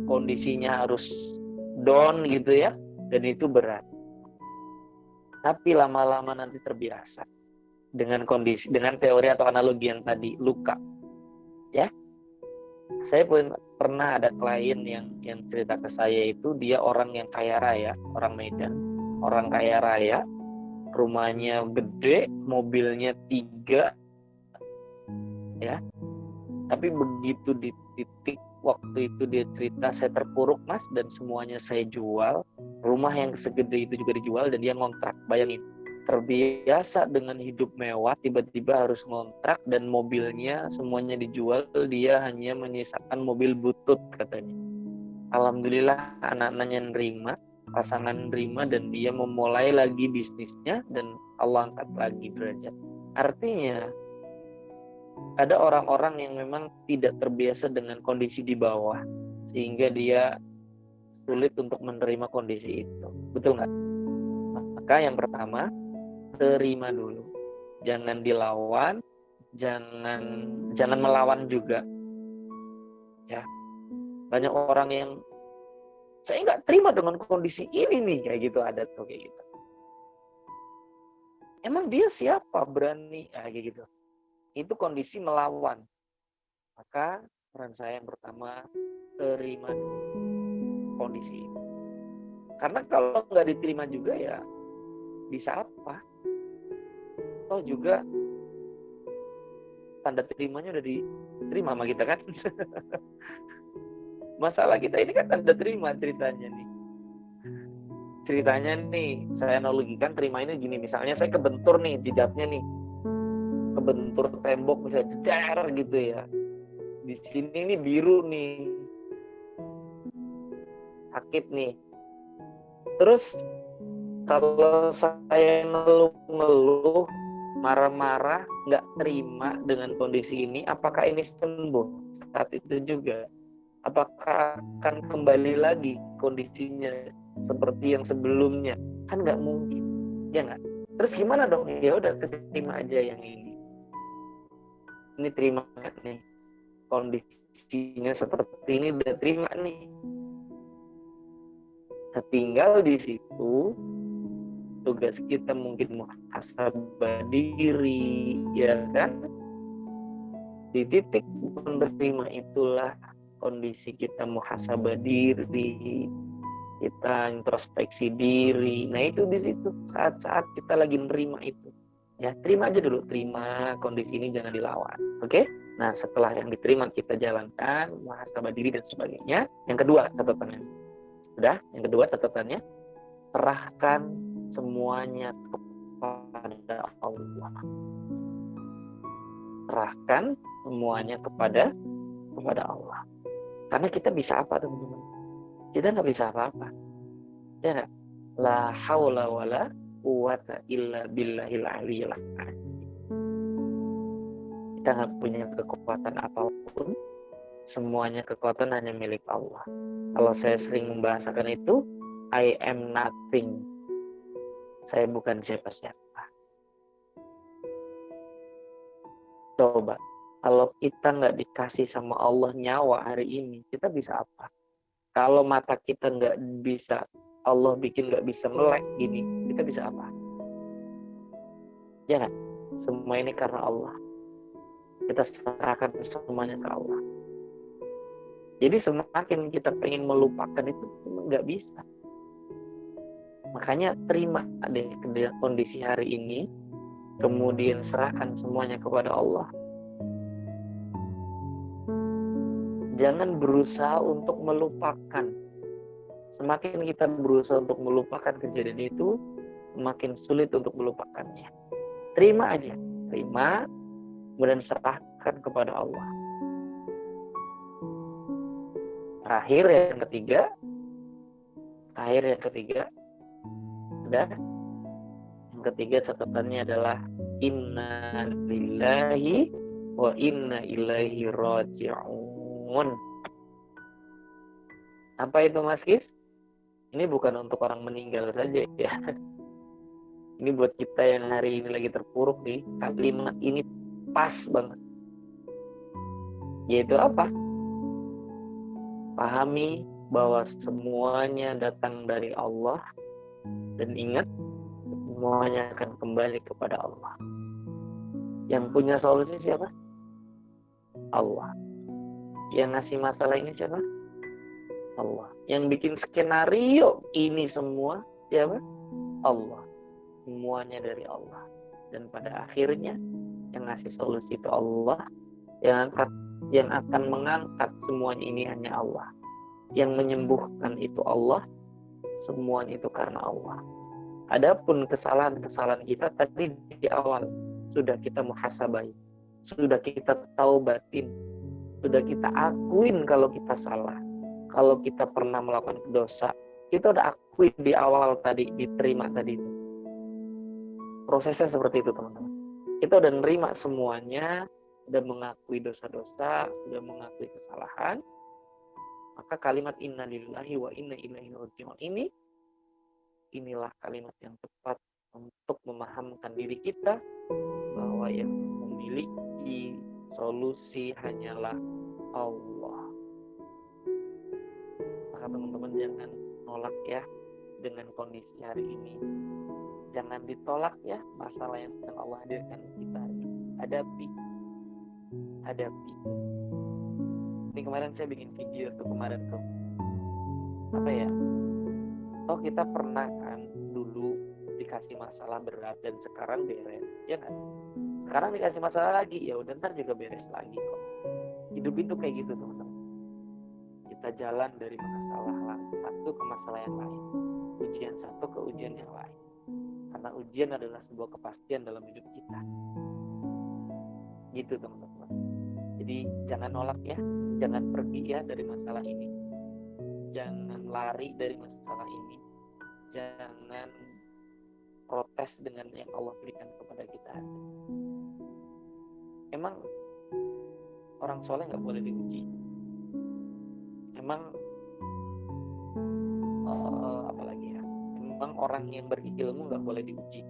Speaker 3: kondisinya harus down gitu ya, dan itu berat. Tapi lama-lama nanti terbiasa dengan teori atau analogi yang tadi, luka ya. Saya pun pernah ada klien yang cerita ke saya, itu dia orang yang kaya raya, orang Medan, orang kaya raya, rumahnya gede, mobilnya 3 ya. Tapi begitu di titik waktu itu dia cerita, saya terpuruk Mas, dan semuanya saya jual. Rumah yang segede itu juga dijual dan dia ngontrak. Bayangin, terbiasa dengan hidup mewah, tiba-tiba harus ngontrak dan mobilnya semuanya dijual, dia hanya menyisakan mobil butut katanya. Alhamdulillah anak-anaknya nerima, pasangan nerima, dan dia memulai lagi bisnisnya dan Allah angkat lagi derajat. Artinya ada orang-orang yang memang tidak terbiasa dengan kondisi di bawah, sehingga dia sulit untuk menerima kondisi itu. Betul nggak? Maka yang pertama, terima dulu. Jangan dilawan, jangan melawan juga. Ya, banyak orang yang saya nggak terima dengan kondisi ini nih, kayak gitu, ada tuh kayak gitu. Emang dia siapa berani kayak gitu? Itu kondisi melawan. Maka peran saya yang pertama, terima dulu kondisi itu. Karena kalau nggak diterima juga ya bisa apa? Toh juga tanda terimanya udah diterima sama kita kan. Masalah kita ini kan tanda terima ceritanya nih. Ceritanya nih, saya analogikan terima ini gini, misalnya saya kebentur nih jidatnya nih, kebentur tembok misalnya, jedar gitu ya. Di sini nih biru nih, sakit nih. Terus kalau saya ngeluh-ngeluh, marah-marah, nggak terima dengan kondisi ini, apakah ini sembuh saat itu juga? Apakah akan kembali lagi kondisinya seperti yang sebelumnya? Kan nggak mungkin, ya nggak? Terus gimana dong? Ya udah, terima aja yang ini. Ini terima nih, kondisinya seperti ini, udah terima nih. Nah, tinggal di situ tugas kita mungkin muhasabah diri, ya kan? Di titik menerima itulah kondisi kita muhasabah diri, kita introspeksi diri. Nah itu di situ saat-saat kita lagi menerima itu, ya terima aja dulu, terima kondisi ini, jangan dilawan. Oke? Nah setelah yang diterima kita jalankan muhasabah diri dan sebagainya. Yang kedua catatannya, yang kedua catatannya, serahkan semuanya kepada Allah. Serahkan semuanya kepada Allah. Karena kita bisa apa, teman-teman? Kita nggak bisa apa-apa. Ya nggak? La haula wala quwata illa billahil aliyyil azim. Kita nggak punya kekuatan apapun. Semuanya kekuatan hanya milik Allah. Kalau saya sering membahasakan itu, I am nothing. Saya bukan siapa-siapa. Coba, kalau kita nggak dikasih sama Allah nyawa hari ini, kita bisa apa? Kalau mata kita nggak bisa, Allah bikin nggak bisa melek gini, kita bisa apa? Jangan. Semua ini karena Allah. Kita serahkan semuanya ke Allah. Jadi semakin kita pengen melupakan itu nggak bisa. Makanya terima deh kondisi hari ini, kemudian serahkan semuanya kepada Allah. Jangan berusaha untuk melupakan. Semakin kita berusaha untuk melupakan kejadian itu, semakin sulit untuk melupakannya. Terima aja, terima, kemudian serahkan kepada Allah. Terakhir yang ketiga, udah. Yang ketiga catatannya adalah inna lillahi wa inna ilaihi raji'un. Apa itu Mas Kis? Ini bukan untuk orang meninggal saja ya. Ini buat kita yang hari ini lagi terpuruk nih. Kalimat ini pas banget. Yaitu apa? Pahami bahwa semuanya datang dari Allah, dan ingat semuanya akan kembali kepada Allah. Yang punya solusi siapa? Allah. Yang ngasih masalah ini siapa? Allah. Yang bikin skenario ini semua siapa? Allah. Semuanya dari Allah. Dan pada akhirnya yang ngasih solusi itu Allah. Yang akan mengangkat semuanya ini hanya Allah. Yang menyembuhkan itu Allah. Semuanya itu karena Allah. Adapun kesalahan-kesalahan kita tadi di awal sudah kita muhasabai, sudah kita taubatin, sudah kita akuin kalau kita salah, kalau kita pernah melakukan dosa, kita udah akuin di awal tadi, diterima tadi. Prosesnya seperti itu teman-teman. Kita udah nerima semuanya, udah mengakui dosa-dosa, sudah mengakui kesalahan, maka kalimat inna lillahi wa inna ilaihi raji'un inilah kalimat yang tepat untuk memahamkan diri kita bahwa yang memiliki solusi hanyalah Allah. Maka teman-teman jangan nolak ya dengan kondisi hari ini. Jangan ditolak ya masalah yang sedang Allah hadirkan kita hari ini. Hadapi. Ini kemarin saya bikin video tuh kemarin tuh. Apa ya? Oh kita pernah kan dulu dikasih masalah berat dan sekarang beres, ya kan? Sekarang dikasih masalah lagi, ya udah ntar juga beres lagi kok. Hidup itu kayak gitu teman-teman. Kita jalan dari masalah satu ke masalah yang lain, ujian satu ke ujian yang lain. Karena ujian adalah sebuah kepastian dalam hidup kita. Gitu teman-teman. Jadi jangan nolak ya, jangan pergi ya dari masalah ini. Jangan lari dari masalah ini. Jangan protes dengan yang Allah berikan kepada kita. Emang orang soleh nggak boleh diuji? Emang apalagi ya? Emang orang yang berilmu nggak boleh diuji?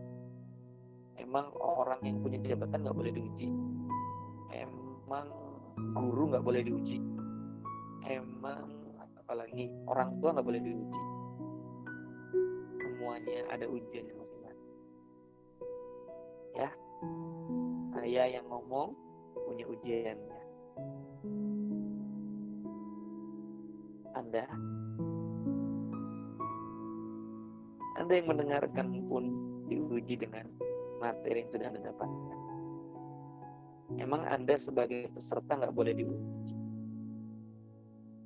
Speaker 3: Emang orang yang punya jabatan nggak boleh diuji? Emang guru nggak boleh diuji? Emang apalagi orang tua nggak boleh diuji? Semuanya ada ujiannya masing-masing. Ya, saya yang ngomong punya ujiannya. Anda yang mendengarkan pun diuji dengan materi yang sudah Anda dapatkan. Emang Anda sebagai peserta nggak boleh diuji?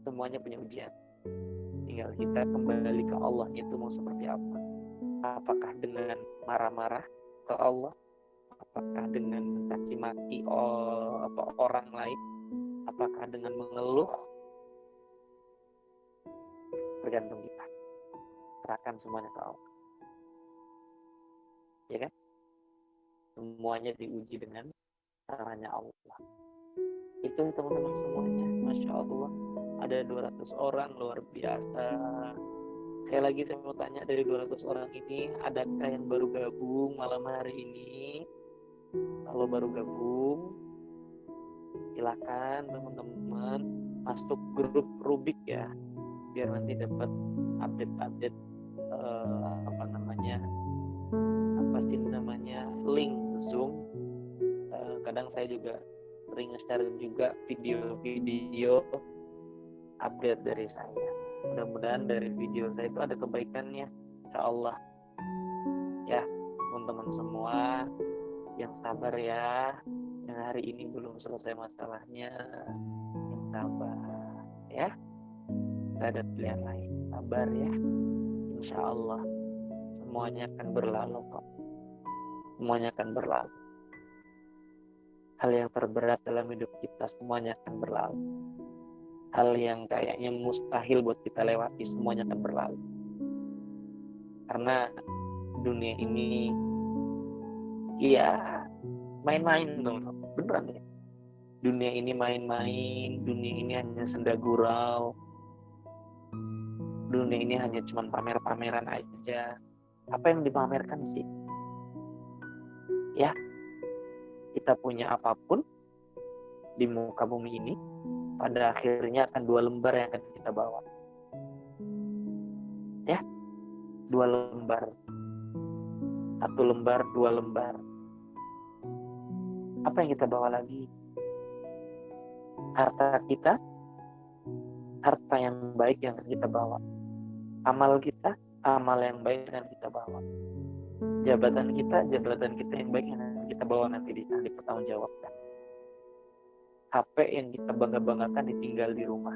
Speaker 3: Semuanya punya ujian. Tinggal kita kembali ke Allah itu mau seperti apa. Apakah dengan marah-marah ke Allah? Apakah dengan mencaci maki orang lain? Apakah dengan mengeluh? Tergantung kita. Serahkan semuanya ke Allah. Ya kan? Semuanya diuji dengan caranya Allah. Itu teman-teman semuanya. Masya Allah. Ada 200 orang luar biasa. Sekali lagi saya mau tanya, dari 200 orang ini adakah yang baru gabung malam hari ini? Kalau baru gabung, silakan teman-teman masuk grup Rubik ya, biar nanti dapat update link Zoom. Kadang saya juga sering share juga video-video update dari saya. Mudah-mudahan dari video saya itu ada kebaikannya, insya Allah. Ya, teman-teman semua yang sabar ya, yang hari ini belum selesai masalahnya, yang sabar ya. Gak ada pilihan lain, sabar ya. Insya Allah semuanya akan berlalu kok. Semuanya akan berlalu. Hal yang terberat dalam hidup kita semuanya akan berlalu. Hal yang kayaknya mustahil buat kita lewati semuanya akan berlalu. Karena dunia ini ya main-main dong, beneran ya. Dunia ini main-main, dunia ini hanya senda gurau. Dunia ini hanya cuma pamer-pameran aja. Apa yang dipamerkan sih? Ya, kita punya apapun, di muka bumi ini, pada akhirnya akan 2 lembar yang akan kita bawa. Ya, 2 lembar. 1 lembar, 2 lembar. Apa yang kita bawa lagi? Harta kita, harta yang baik yang akan kita bawa. Amal kita, amal yang baik yang kita bawa. Jabatan kita yang baik yang akan kita bawa nanti di pertanggungjawabkan. HP yang kita bangga-banggakan ditinggal di rumah.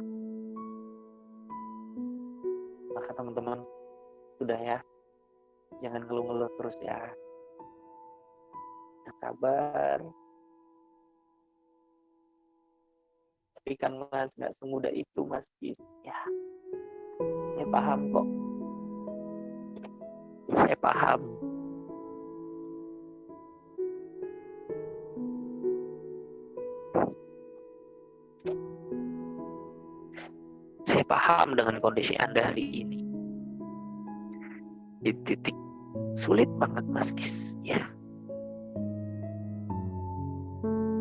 Speaker 3: Maka teman-teman, sudah ya, jangan ngeluh-ngeluh terus ya. Sabar. Tapi kan Mas, gak semudah itu Mas. Ya, saya paham kok. Saya paham. Saya paham dengan kondisi Anda hari ini. Di titik sulit banget Mas Kis. Ya.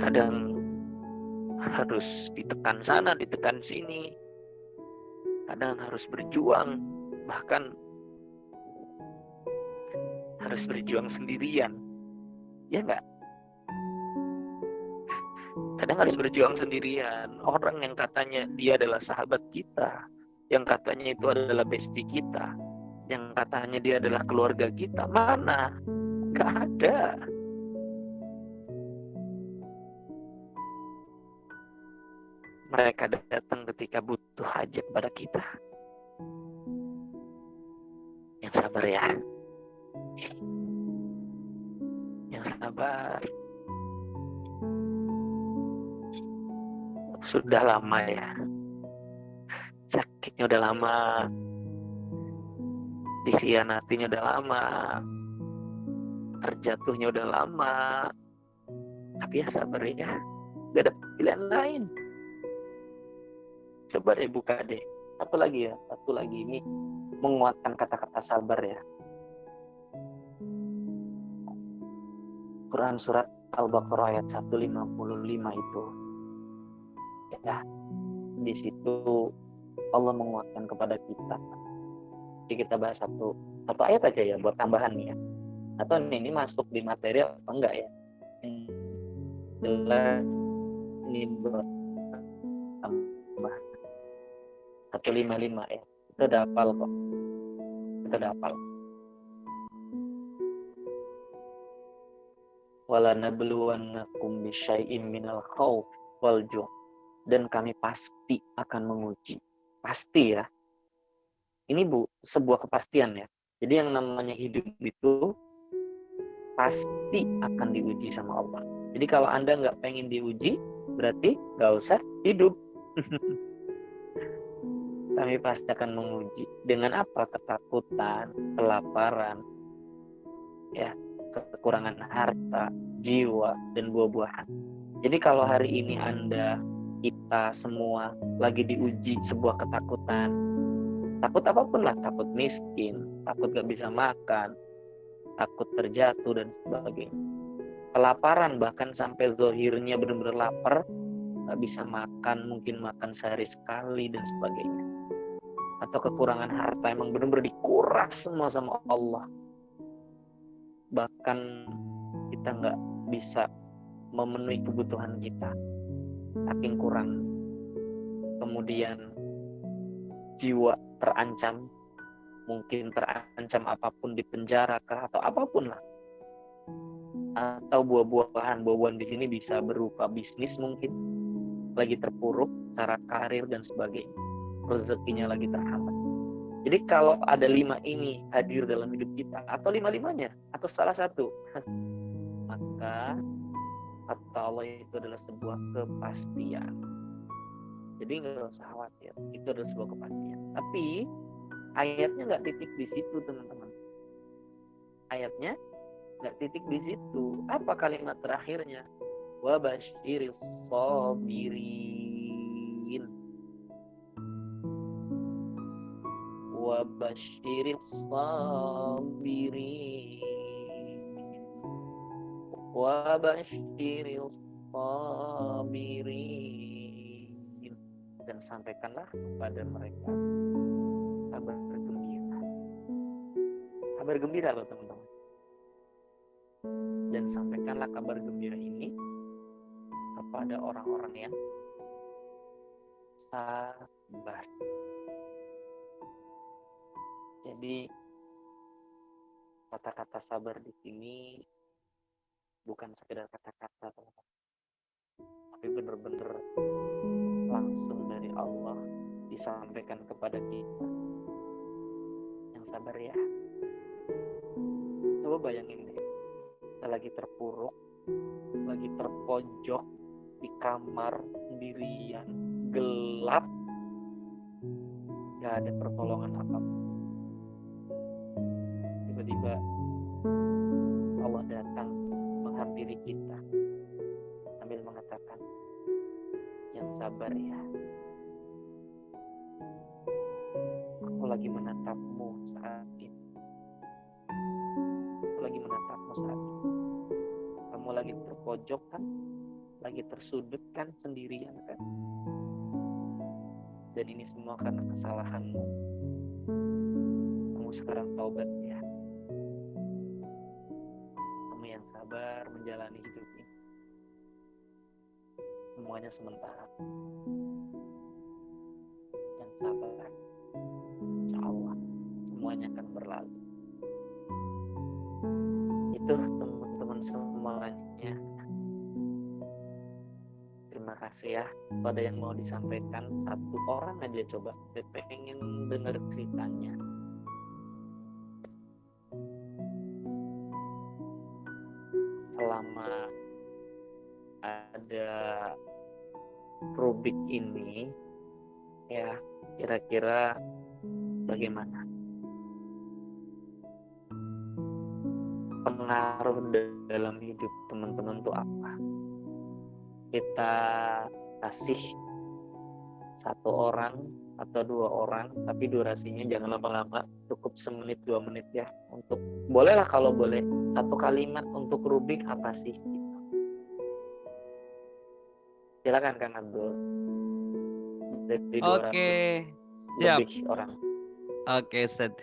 Speaker 3: Kadang harus ditekan sana, ditekan sini. Kadang harus berjuang. Bahkan harus berjuang sendirian. Ya enggak? Kadang harus berjuang sendirian. Orang yang katanya dia adalah sahabat kita, yang katanya itu adalah bestie kita, yang katanya dia adalah keluarga kita, mana? Gak ada. Mereka datang ketika butuh hajat pada kita. Yang sabar ya. Yang sabar. Sudah lama ya. Sakitnya udah lama. Dikhianatinya udah lama. Terjatuhnya udah lama. Tapi ya sabar ya. Gak ada pilihan lain. Coba deh buka deh. Satu lagi ya. Satu lagi ini menguatkan kata-kata sabar ya. Quran surat Al-Baqarah ayat 155 itu. Ya, di situ Allah menguatkan kepada kita. Jadi kita bahas satu ayat aja ya buat tambahan nih ya. Atau ini masuk di materi apa enggak ya? Jelas ini buat tambahan. 155 ya. Kita udah hafal kok. Kita udah hafal. Wala nabluwannakum bisyai'im minal khauf wal ju'. Dan kami pasti akan menguji. Pasti ya. Ini sebuah kepastian ya. Jadi yang namanya hidup itu pasti akan diuji sama Allah. Jadi kalau Anda nggak pengen diuji, berarti nggak usah hidup. Kami pasti akan menguji. Dengan apa? Ketakutan, kelaparan, ya, kekurangan harta, jiwa, dan buah-buahan. Jadi kalau hari ini kita semua lagi diuji sebuah ketakutan, takut apapun lah, takut miskin, takut gak bisa makan, takut terjatuh dan sebagainya, kelaparan bahkan sampai zohirnya benar-benar lapar, gak bisa makan, mungkin makan sehari sekali dan sebagainya, atau kekurangan harta emang benar-benar dikuras semua sama Allah, bahkan kita gak bisa memenuhi kebutuhan kita, saking kurang. Kemudian jiwa terancam, mungkin terancam apapun, di penjara kah atau apapun lah. Atau buah-buahan di sini bisa berupa bisnis mungkin lagi terpuruk, cara karir dan sebagainya. Rezekinya lagi terhambat. Jadi kalau ada 5 ini hadir dalam hidup kita, atau 5-5-nya, atau salah satu, maka kata Allah itu adalah sebuah kepastian. Jadi nggak usah khawatir, itu adalah sebuah kepastian. Tapi ayatnya nggak titik di situ teman-teman. Ayatnya nggak titik di situ. Apa kalimat terakhirnya? Wa basyiris sabirin. Wa basyiris sabirin. Wa basyiris sabirin, dan sampaikanlah kepada mereka kabar gembira. Kabar gembira loh teman-teman. Dan sampaikanlah kabar gembira ini kepada orang-orang yang sabar. Jadi kata-kata sabar di sini bukan sekedar kata-kata, teman-teman, tapi benar-benar langsung dari Allah disampaikan kepada kita. Yang sabar ya. Coba bayangin deh, kita lagi terpuruk, lagi terpojok di kamar sendirian, gelap, gak ada pertolongan apapun. Tiba-tiba Allah datang menghampiri kita sambil mengatakan, yang sabar ya. Aku lagi menatapmu saat ini. Aku lagi menatapmu saat ini. Kamu lagi terpojok kan? Lagi tersudut kan, sendirian kan? Dan ini semua karena kesalahanmu. Kamu sekarang taubat ya. Kamu yang sabar menjalani hidup ini. Semuanya sementara. Yang sabar, insya Allah semuanya akan berlalu. Itu teman-teman semuanya. Terima kasih ya. Kalau ada yang mau disampaikan, satu orang aja coba. Saya pengen dengar ceritanya. Selama ada Rubik ini, ya kira-kira bagaimana pengaruh dalam hidup teman-teman itu apa? Kita kasih satu orang atau dua orang, tapi durasinya jangan lama-lama, cukup semenit 2 menit ya. Untuk bolehlah kalau boleh satu kalimat untuk Rubik apa sih? Silakan Kang Abdul. Dari 200
Speaker 2: Oke, siap.
Speaker 3: lebih orang.
Speaker 2: Oke, Ustaz.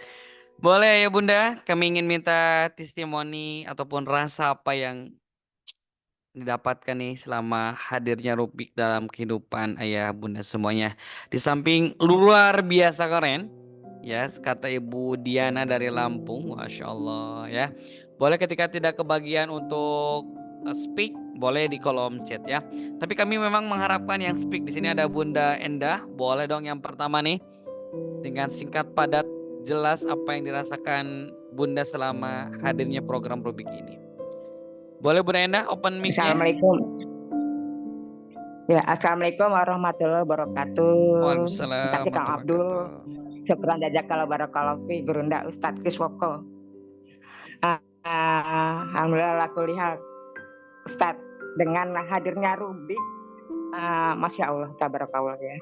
Speaker 2: Boleh ya Bunda, kami ingin minta testimoni ataupun rasa apa yang didapatkan nih selama hadirnya Rubik dalam kehidupan ayah bunda semuanya. Di samping luar biasa keren, ya kata Ibu Diana dari Lampung, Masya Allah ya. Boleh ketika tidak kebagian untuk speak, boleh di kolom chat ya. Tapi kami memang mengharapkan yang speak di sini ada Bunda Endah, boleh dong yang pertama nih dengan singkat padat jelas apa yang dirasakan Bunda selama hadirnya program Rubik ini. Boleh Bunda Endah open mic-nya?
Speaker 5: Assalamualaikum. Ya, assalamualaikum warahmatullahi wabarakatuh.
Speaker 2: Waalaikumsalam
Speaker 5: Tapi Kang
Speaker 2: warahmatullahi
Speaker 5: Abdul,
Speaker 2: wabarakatuh.
Speaker 5: syukran jazakallahu barakallahu fi Gurunda Ustadz Kiswoko. Alhamdulillah kulihat Ustadz dengan hadirnya Rubik, Masya Allah, tabarakallah ya.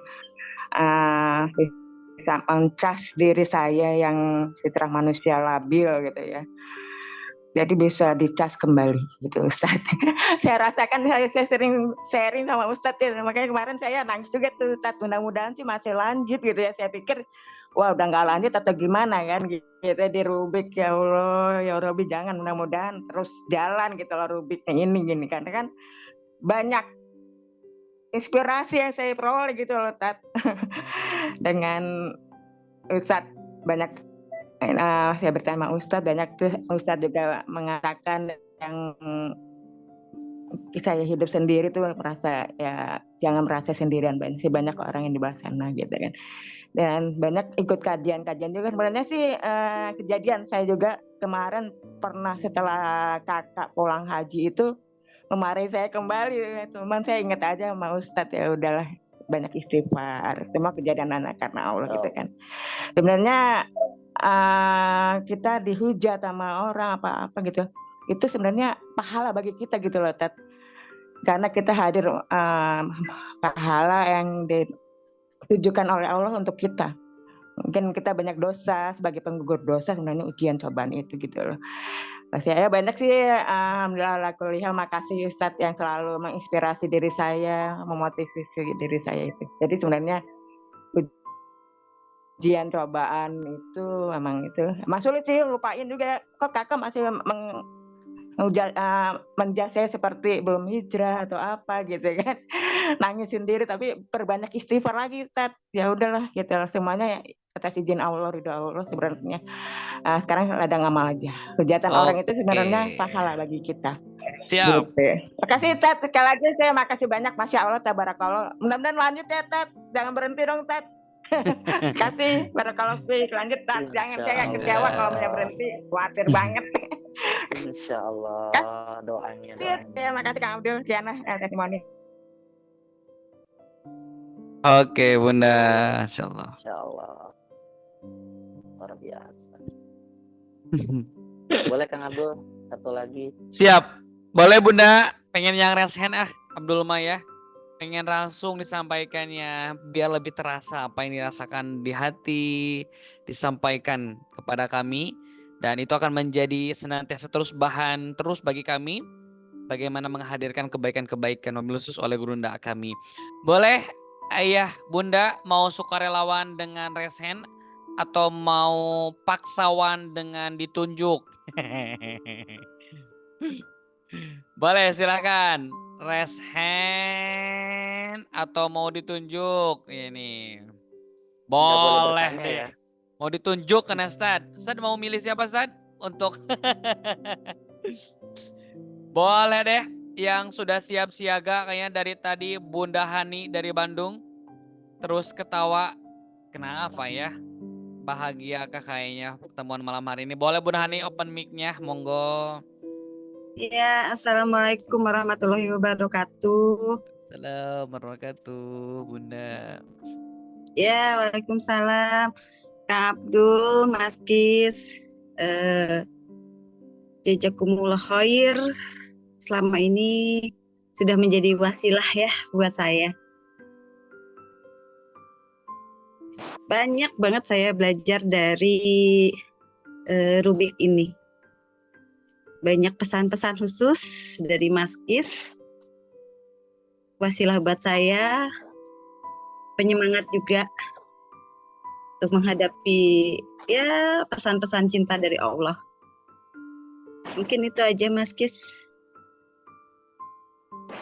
Speaker 5: Bisa mencas diri saya yang fitrah manusia labil gitu ya. Jadi bisa dicas kembali gitu Ustadz. Saya rasakan saya sering sharing sama Ustadz ya. Makanya kemarin saya nangis juga tuh Ustadz. Mudah-mudahan sih masih lanjut gitu ya. Saya pikir wah udah nggak lanjut atau gimana kan gitu di Rubik. Ya Allah ya Rabbi jangan, mudah-mudahan terus jalan gitu loh Rubiknya ini gini. Karena kan banyak inspirasi yang saya peroleh gitu loh Ustadz. Dengan Ustadz banyak saya bertanya sama Ustadz, banyak tuh Ustadz juga mengatakan yang saya hidup sendiri tuh merasa ya jangan merasa sendirian, banyak orang yang di bawah sana gitu kan. Dan banyak ikut kajian-kajian juga sebenarnya sih kejadian saya juga kemarin pernah setelah kakak pulang haji itu memarahi saya kembali, cuman saya ingat aja sama Ustadz ya udahlah banyak istighfar, semua kejadian anak karena Allah gitu kan. Sebenarnya kita dihujat sama orang apa-apa gitu, itu sebenarnya pahala bagi kita gitu loh Tat, karena kita hadir pahala yang ditujukan oleh Allah untuk kita. Mungkin kita banyak dosa, sebagai penggugur dosa sebenarnya ujian cobaan itu gitu loh. Masih ya banyak sih, alhamdulillah ala kulli hal, makasih Ustadz yang selalu menginspirasi diri saya, memotivasi diri saya itu. Jadi sebenarnya ujian, cobaan itu memang itu, emang sulit sih lupain juga, kok Kakak masih menjudge saya seperti belum hijrah atau apa gitu kan. Nangis sendiri tapi perbanyak istighfar lagi Ustadz. Ya udahlah gitu, semuanya ya atas izin Allah, ridho Allah sebenarnya. Sekarang ladang amal aja. Hujatan orang itu
Speaker 2: Oke.
Speaker 5: sebenarnya pahala bagi kita.
Speaker 2: Siap.
Speaker 5: Gitu. Makasih Tat, sekali lagi saya makasih banyak, Masya Allah, tabarakallah. Mudah-mudahan lanjut ya Tat, jangan berhenti dong Tat. Kasih barakallah fiik, lanjut Tat, jangan
Speaker 3: Insya
Speaker 5: saya kecewa kalau
Speaker 3: Allah.
Speaker 5: saya berhenti, khawatir banget.
Speaker 3: Insya Allah. Doanya.
Speaker 5: Ya, makasih Kang Abdul, Siana, testimoni.
Speaker 2: Oke Bunda, Insya Allah.
Speaker 3: Insya Allah. Luar biasa. Boleh Kang Abdul, satu lagi.
Speaker 2: Siap. Boleh Bunda, pengen yang raise hand Abdul Mah ya. Pengen langsung disampaikannya biar lebih terasa apa yang dirasakan di hati, disampaikan kepada kami, dan itu akan menjadi senantiasa terus bahan terus bagi kami bagaimana menghadirkan kebaikan-kebaikan wabil khusus oleh Gurunda kami. Boleh Ayah Bunda mau sukarelawan dengan raise hand atau mau paksawan dengan ditunjuk? Boleh silakan raise hand atau mau ditunjuk ini.
Speaker 3: Nggak boleh
Speaker 2: Boleh
Speaker 3: bertanya
Speaker 2: deh.
Speaker 3: ya.
Speaker 2: Mau ditunjuk kan Ustad? Ustad mau milih siapa Ustad? Untuk boleh deh yang sudah siap siaga kayaknya dari tadi Bunda Hani dari Bandung. Terus ketawa. Kenapa ya? Bahagia kah kayaknya pertemuan malam hari ini? Boleh Bunda Hani open mic-nya, monggo.
Speaker 6: Ya, Assalamualaikum warahmatullahi wabarakatuh.
Speaker 2: Assalamualaikum warahmatullahi wabarakatuh, Bunda.
Speaker 6: Ya, Waalaikumsalam. Kak Abdul, Mas Kis, jazakumullah khair. Selama ini sudah menjadi wasilah ya buat saya. Banyak banget saya belajar dari Rubik ini. Banyak pesan-pesan khusus dari Mas Kis. Wasilah buat saya, penyemangat juga untuk menghadapi ya pesan-pesan cinta dari Allah. Mungkin itu aja Mas Kis.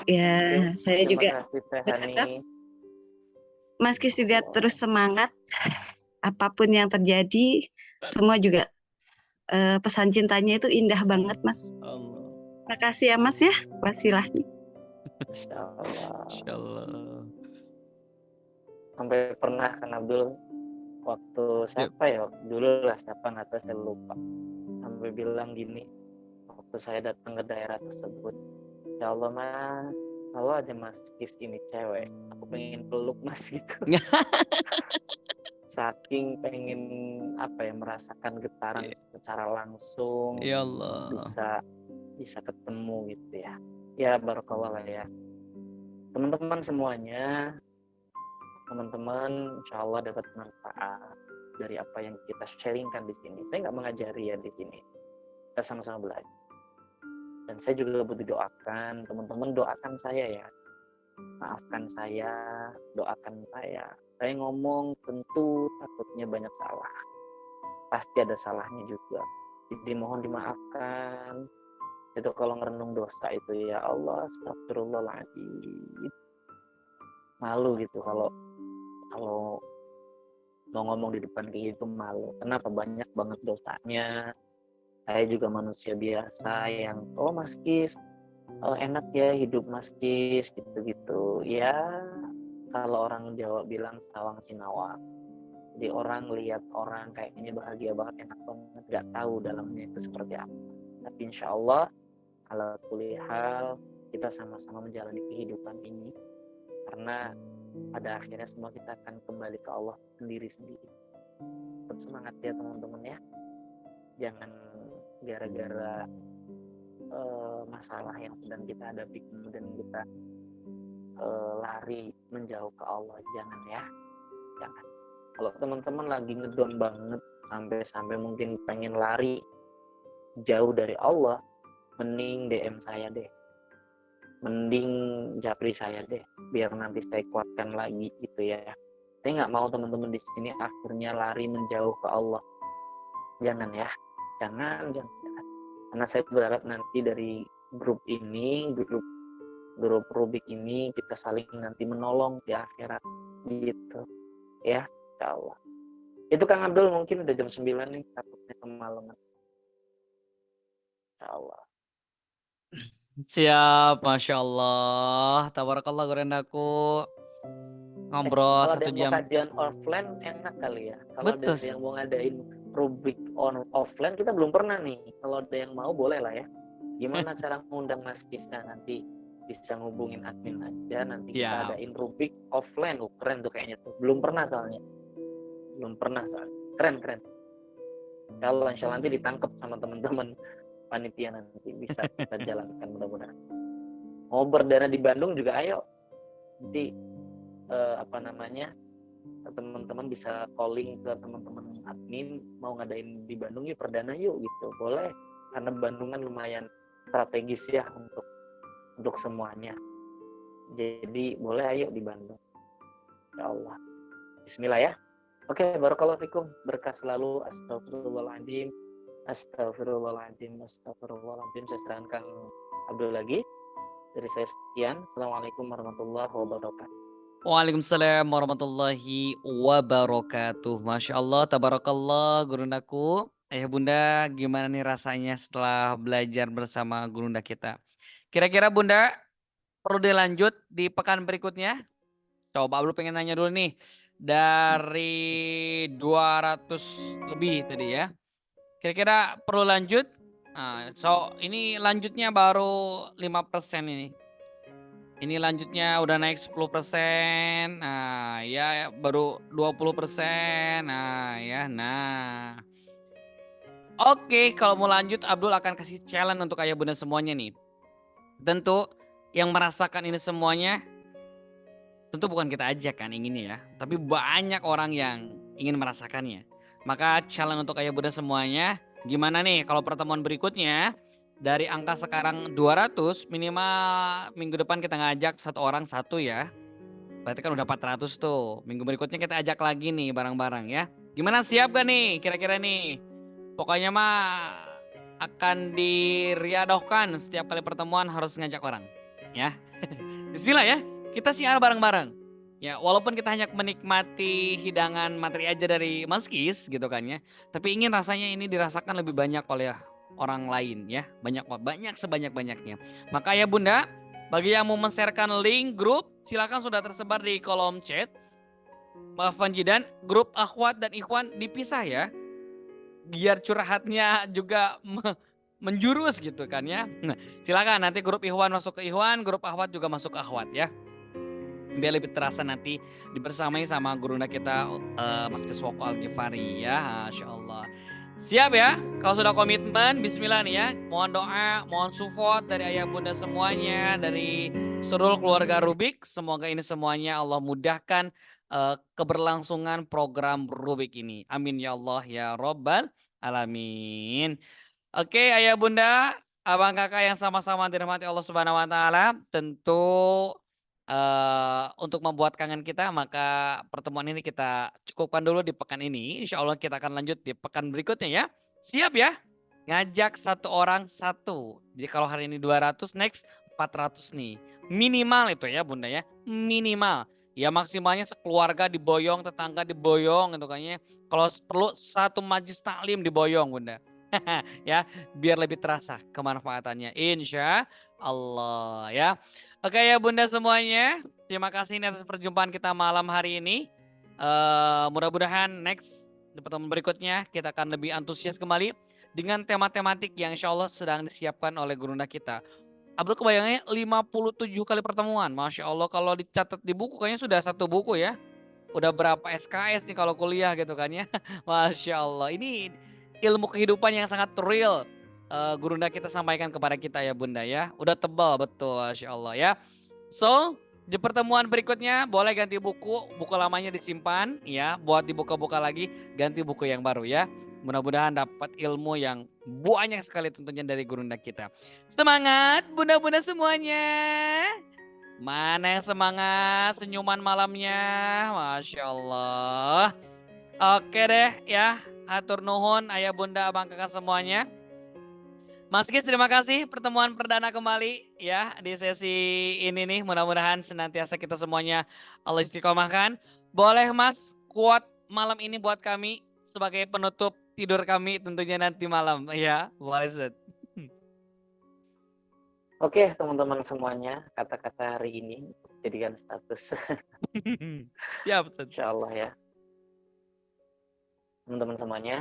Speaker 6: Ya,
Speaker 3: Oke,
Speaker 6: saya
Speaker 3: terima
Speaker 6: juga
Speaker 3: kasih Teh
Speaker 6: berharap
Speaker 3: Hani.
Speaker 6: Mas Kis juga terus semangat. Apapun yang terjadi, semua juga pesan cintanya itu indah banget Mas.
Speaker 2: Allah.
Speaker 6: Makasih ya Mas ya, wasilahnya.
Speaker 3: Insya Allah.
Speaker 2: Insya Allah.
Speaker 3: Sampai pernah Kang Abdul waktu siapa ya? Dulu lah siapa nggak tahu, saya lupa. Sampai bilang gini, waktu saya datang ke daerah tersebut, ya Allah Mas, kalau aja Mas Kis ini cewek, aku pengen peluk Mas gitu. Saking pengen merasakan getaran secara langsung,
Speaker 2: Ya Allah.
Speaker 3: bisa ketemu gitu ya. Ya barakallah lah ya. Teman-teman semuanya, teman-teman insya Allah dapat manfaat dari apa yang kita sharingkan di sini. Saya nggak mengajari ya di sini, kita sama-sama belajar. Dan saya juga butuh doakan, teman-teman doakan saya ya. Maafkan saya, doakan saya. Saya ngomong tentu takutnya banyak salah. Pasti ada salahnya juga. Jadi mohon dimaafkan. Itu kalau ngerenung dosa itu ya Allah, astagfirullahaladzim. Malu gitu kalau mau ngomong di depan kayak gitu, malu. Kenapa? Banyak banget dosanya. Saya juga manusia biasa yang Mas Kis, enak ya hidup Mas Kis gitu-gitu. Ya kalau orang Jawa bilang sawang sinawang. Jadi orang lihat orang kayaknya bahagia banget, enak banget, nggak tahu dalamnya itu seperti apa. Tapi insya Allah ala kulli hal kita sama-sama menjalani kehidupan ini, karena pada akhirnya semua kita akan kembali ke Allah sendiri-sendiri. Tetap semangat ya teman-teman ya. Jangan gara-gara masalah yang sedang kita hadapi kemudian kita lari menjauh ke Allah. Jangan ya, jangan. Kalau teman-teman lagi ngedon banget sampai mungkin pengen lari, jauh dari Allah, mending DM saya deh, mending japri saya deh, biar nanti saya kuatkan lagi gitu ya. Saya nggak mau teman-teman di sini akhirnya lari menjauh ke Allah. Jangan ya, jangan. Karena saya berharap nanti dari grup ini, grup Rubik ini kita saling nanti menolong di akhirat gitu ya, insya Allah. Itu Kang Abdul, mungkin udah jam 9 nih, takutnya kemalaman. Insya Allah.
Speaker 2: Siap, Masya Allah. Tabarakallah gorendaku. Ngobrol
Speaker 3: Kalau ada
Speaker 2: 1
Speaker 3: yang mau
Speaker 2: jam.
Speaker 3: kajian offline enak kali ya. Kalau ada
Speaker 2: Betul.
Speaker 3: yang mau ngadain Rubik offline, kita belum pernah nih. Kalau ada yang mau boleh lah ya. Gimana cara mengundang Mas Kisna, nanti bisa ngubungin admin aja, nanti kita
Speaker 2: Siap.
Speaker 3: adain Rubik offline. Keren tuh kayaknya tuh. Belum pernah soalnya. Keren. Kalau insya Allah nanti ditangkap sama teman-teman panitia, nanti bisa kita jalankan mudah-mudahan. Mau berdana di Bandung juga ayo. Nanti teman-teman bisa calling ke teman-teman admin, mau ngadain di Bandung yuk, perdana yuk gitu, boleh, karena Bandung kan lumayan strategis ya untuk semuanya, jadi boleh ayo di Bandung, ya Allah. Bismillah ya. Oke, barakallahu fikum, berkah selalu. Astagfirullahaladzim. Saya serahkan Kang Abdul lagi. Dari saya sekian. Assalamualaikum warahmatullahi wabarakatuh.
Speaker 2: Waalaikumsalam warahmatullahi wabarakatuh. Masya Allah, tabarakallah gurundaku. Ayah bunda, gimana nih rasanya setelah belajar bersama gurunda kita? Kira-kira bunda perlu dilanjut di pekan berikutnya? Coba Abdul pengen nanya dulu nih. Dari 200 lebih tadi ya. Kira-kira perlu lanjut? Nah, ini lanjutnya baru 5% ini. Ini lanjutnya udah naik 10%. Nah, ya baru 20%. Nah, ya. Nah. Oke, kalau mau lanjut Abdul akan kasih challenge untuk ayah bunda semuanya nih. Tentu yang merasakan ini semuanya tentu bukan kita aja kan inginnya ya, tapi banyak orang yang ingin merasakannya. Maka challenge untuk ayah bunda semuanya, gimana nih kalau pertemuan berikutnya dari angka sekarang 200, minimal minggu depan kita ngajak 1 orang 1 ya. Berarti kan udah 400 tuh. Minggu berikutnya kita ajak lagi nih bareng-bareng ya. Gimana, siap gak nih kira-kira nih? Pokoknya mah akan diriadohkan setiap kali pertemuan harus ngajak orang ya. Bismillah ya. Kita siar bareng-bareng. Ya, walaupun kita hanya menikmati hidangan materi aja dari Mas Kis gitu kan ya. Tapi ingin rasanya ini dirasakan lebih banyak oleh orang lain ya. Banyak sebanyak-banyaknya. Maka ya bunda, bagi yang mau men-sharekan link grup, silakan, sudah tersebar di kolom chat. Maaf Jidan, grup akhwat dan ikhwan dipisah ya. Biar curhatnya juga menjurus gitu kan ya. Nah, silakan nanti grup ikhwan masuk ke ikhwan, grup akhwat juga masuk ke akhwat ya. Biar lebih terasa nanti dibersamai sama gurunda kita Mas Keswoko Al-Ghifari ya. Masya Allah. Siap ya? Kalau sudah komitmen, bismillah nih ya. Mohon doa, mohon support dari ayah bunda semuanya, dari seluruh keluarga Rubik. Semoga ini semuanya Allah mudahkan keberlangsungan program Rubik ini. Amin ya Allah ya Rabbal Alamin. Oke ayah bunda, abang kakak yang sama-sama dirahmati Allah Subhanahu Wa Taala, tentu untuk membuat kangen kita, maka pertemuan ini kita cukupkan dulu di pekan ini. Insya Allah kita akan lanjut di pekan berikutnya ya. Siap ya? Ngajak 1 orang 1. Jadi kalau hari ini 200, next 400 nih. Minimal itu ya bunda ya. Minimal. Ya maksimalnya sekeluarga diboyong, tetangga diboyong gitu kan ya. Kalau perlu 1 majlis taklim diboyong bunda. Ya, biar lebih terasa kemanfaatannya. Insya Allah ya. Oke ya bunda semuanya, terima kasih atas perjumpaan kita malam hari ini. Mudah-mudahan next di pertemuan berikutnya kita akan lebih antusias kembali dengan tema-tematik yang insya Allah sedang disiapkan oleh gurunda kita. Abdul kebayangnya 57 kali pertemuan. Masya Allah, kalau dicatat di buku kayaknya sudah 1 buku ya. Udah berapa SKS nih kalau kuliah gitu kan ya. Masya Allah, ini ilmu kehidupan yang sangat real. Gurunda kita sampaikan kepada kita ya bunda ya. Udah tebal betul, Masya Allah ya. So di pertemuan berikutnya boleh ganti buku lamanya disimpan ya, buat dibuka-buka lagi, ganti buku yang baru ya. Mudah-mudahan dapat ilmu yang banyak sekali tentunya dari gurunda kita. Semangat bunda-bunda semuanya. Mana yang semangat senyuman malamnya. Masya Allah. Oke deh ya. Hatur nuhun ayah bunda abang kakak semuanya. Mas Kis, terima kasih pertemuan perdana kembali ya di sesi ini nih. Mudah-mudahan senantiasa kita semuanya Allah istiqomahkan. Boleh Mas quote malam ini buat kami sebagai penutup tidur kami tentunya nanti malam ya. Boleh Ustaz.
Speaker 3: Oke, teman-teman semuanya, kata-kata hari ini jadikan status.
Speaker 2: Siap Ustaz.
Speaker 3: Insya Allah ya. Teman-teman semuanya,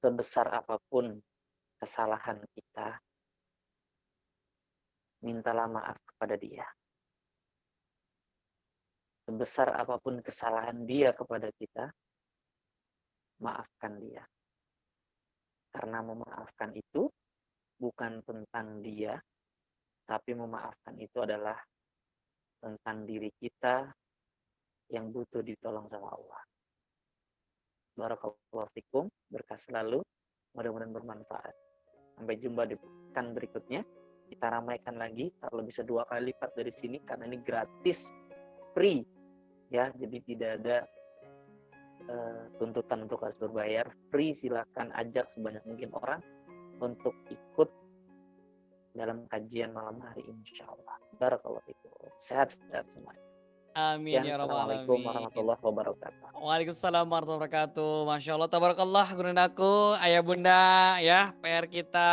Speaker 3: sebesar apapun kesalahan kita, mintalah maaf kepada dia. Sebesar apapun kesalahan dia kepada kita, maafkan dia. Karena memaafkan itu bukan tentang dia, tapi memaafkan itu adalah tentang diri kita yang butuh ditolong sama Allah. Barakallahu fikum, berkah selalu, mudah-mudahan bermanfaat. Sampai jumpa di pekan berikutnya. Kita ramaikan lagi, kalau bisa 2 kali lipat dari sini karena ini gratis, free, ya. Jadi tidak ada tuntutan untuk harus berbayar, free. Silakan ajak sebanyak mungkin orang untuk ikut dalam kajian malam hari insya Allah. Barakallahu fikum. Sehat-sehat semuanya.
Speaker 2: Amin ya rabbal
Speaker 3: Assalamualaikum
Speaker 2: alamin.
Speaker 3: warahmatullahi wabarakatuh.
Speaker 2: Waalaikumsalam warahmatullahi wabarakatuh. Masya Allah, tabarakallah gurundaku, ayah bunda ya. PR kita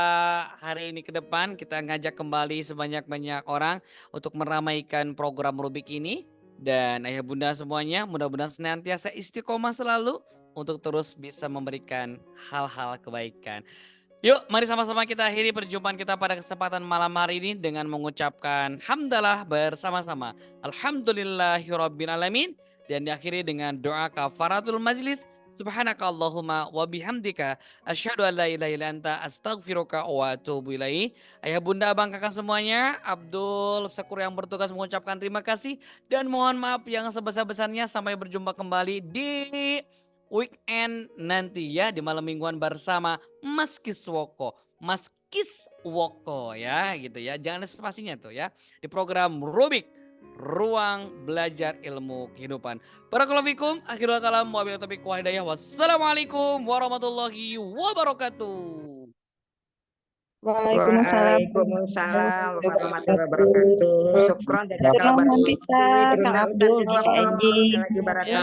Speaker 2: hari ini ke depan kita ngajak kembali sebanyak-banyak orang untuk meramaikan program Rubik ini. Dan ayah bunda semuanya mudah-mudahan senantiasa istiqomah selalu untuk terus bisa memberikan hal-hal kebaikan. Yuk, mari sama-sama kita akhiri perjumpaan kita pada kesempatan malam hari ini dengan mengucapkan hamdalah bersama-sama. Alhamdulillahirabbil alamin, dan diakhiri dengan doa kafaratul majlis. Subhanakallahumma wa bihamdika asyhadu an la ilaha illa anta astaghfiruka wa atubu ilaik. Ayah bunda abang kakak semuanya, Abdul Sakur yang bertugas mengucapkan terima kasih dan mohon maaf yang sebesar-besarnya. Sampai berjumpa kembali di weekend nanti ya, di malam mingguan bersama Mas Kiswoko. Mas Kiswoko ya gitu ya. Jangan ada spasinya tuh ya. Di program Rubik, Ruang Belajar Ilmu Kehidupan. Barakallahu fikum. Akhirul kalam. Wabillahi taufiq wal hidayah. Wassalamualaikum warahmatullahi wabarakatuh.
Speaker 6: Waalaikumsalam
Speaker 5: Waalaikumsalam warahmatullahi wabarakatuh. Syukron jazakallah
Speaker 6: Terima
Speaker 5: barakatuh.
Speaker 6: bisa Kang Abdul Kak Eji.
Speaker 2: Ya,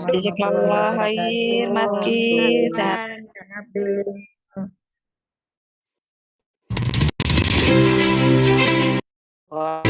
Speaker 6: Jazakallah khair Mas Ki. Sehat.
Speaker 5: Kang Abdul.
Speaker 3: Wah.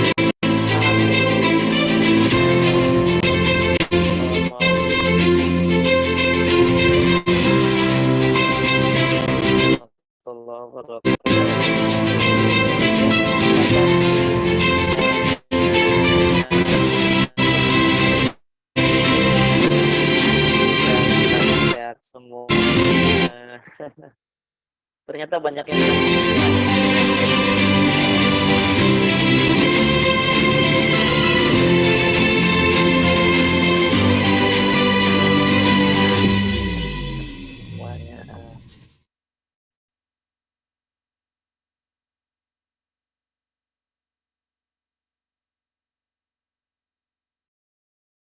Speaker 3: Sehat semua. Ternyata banyak yang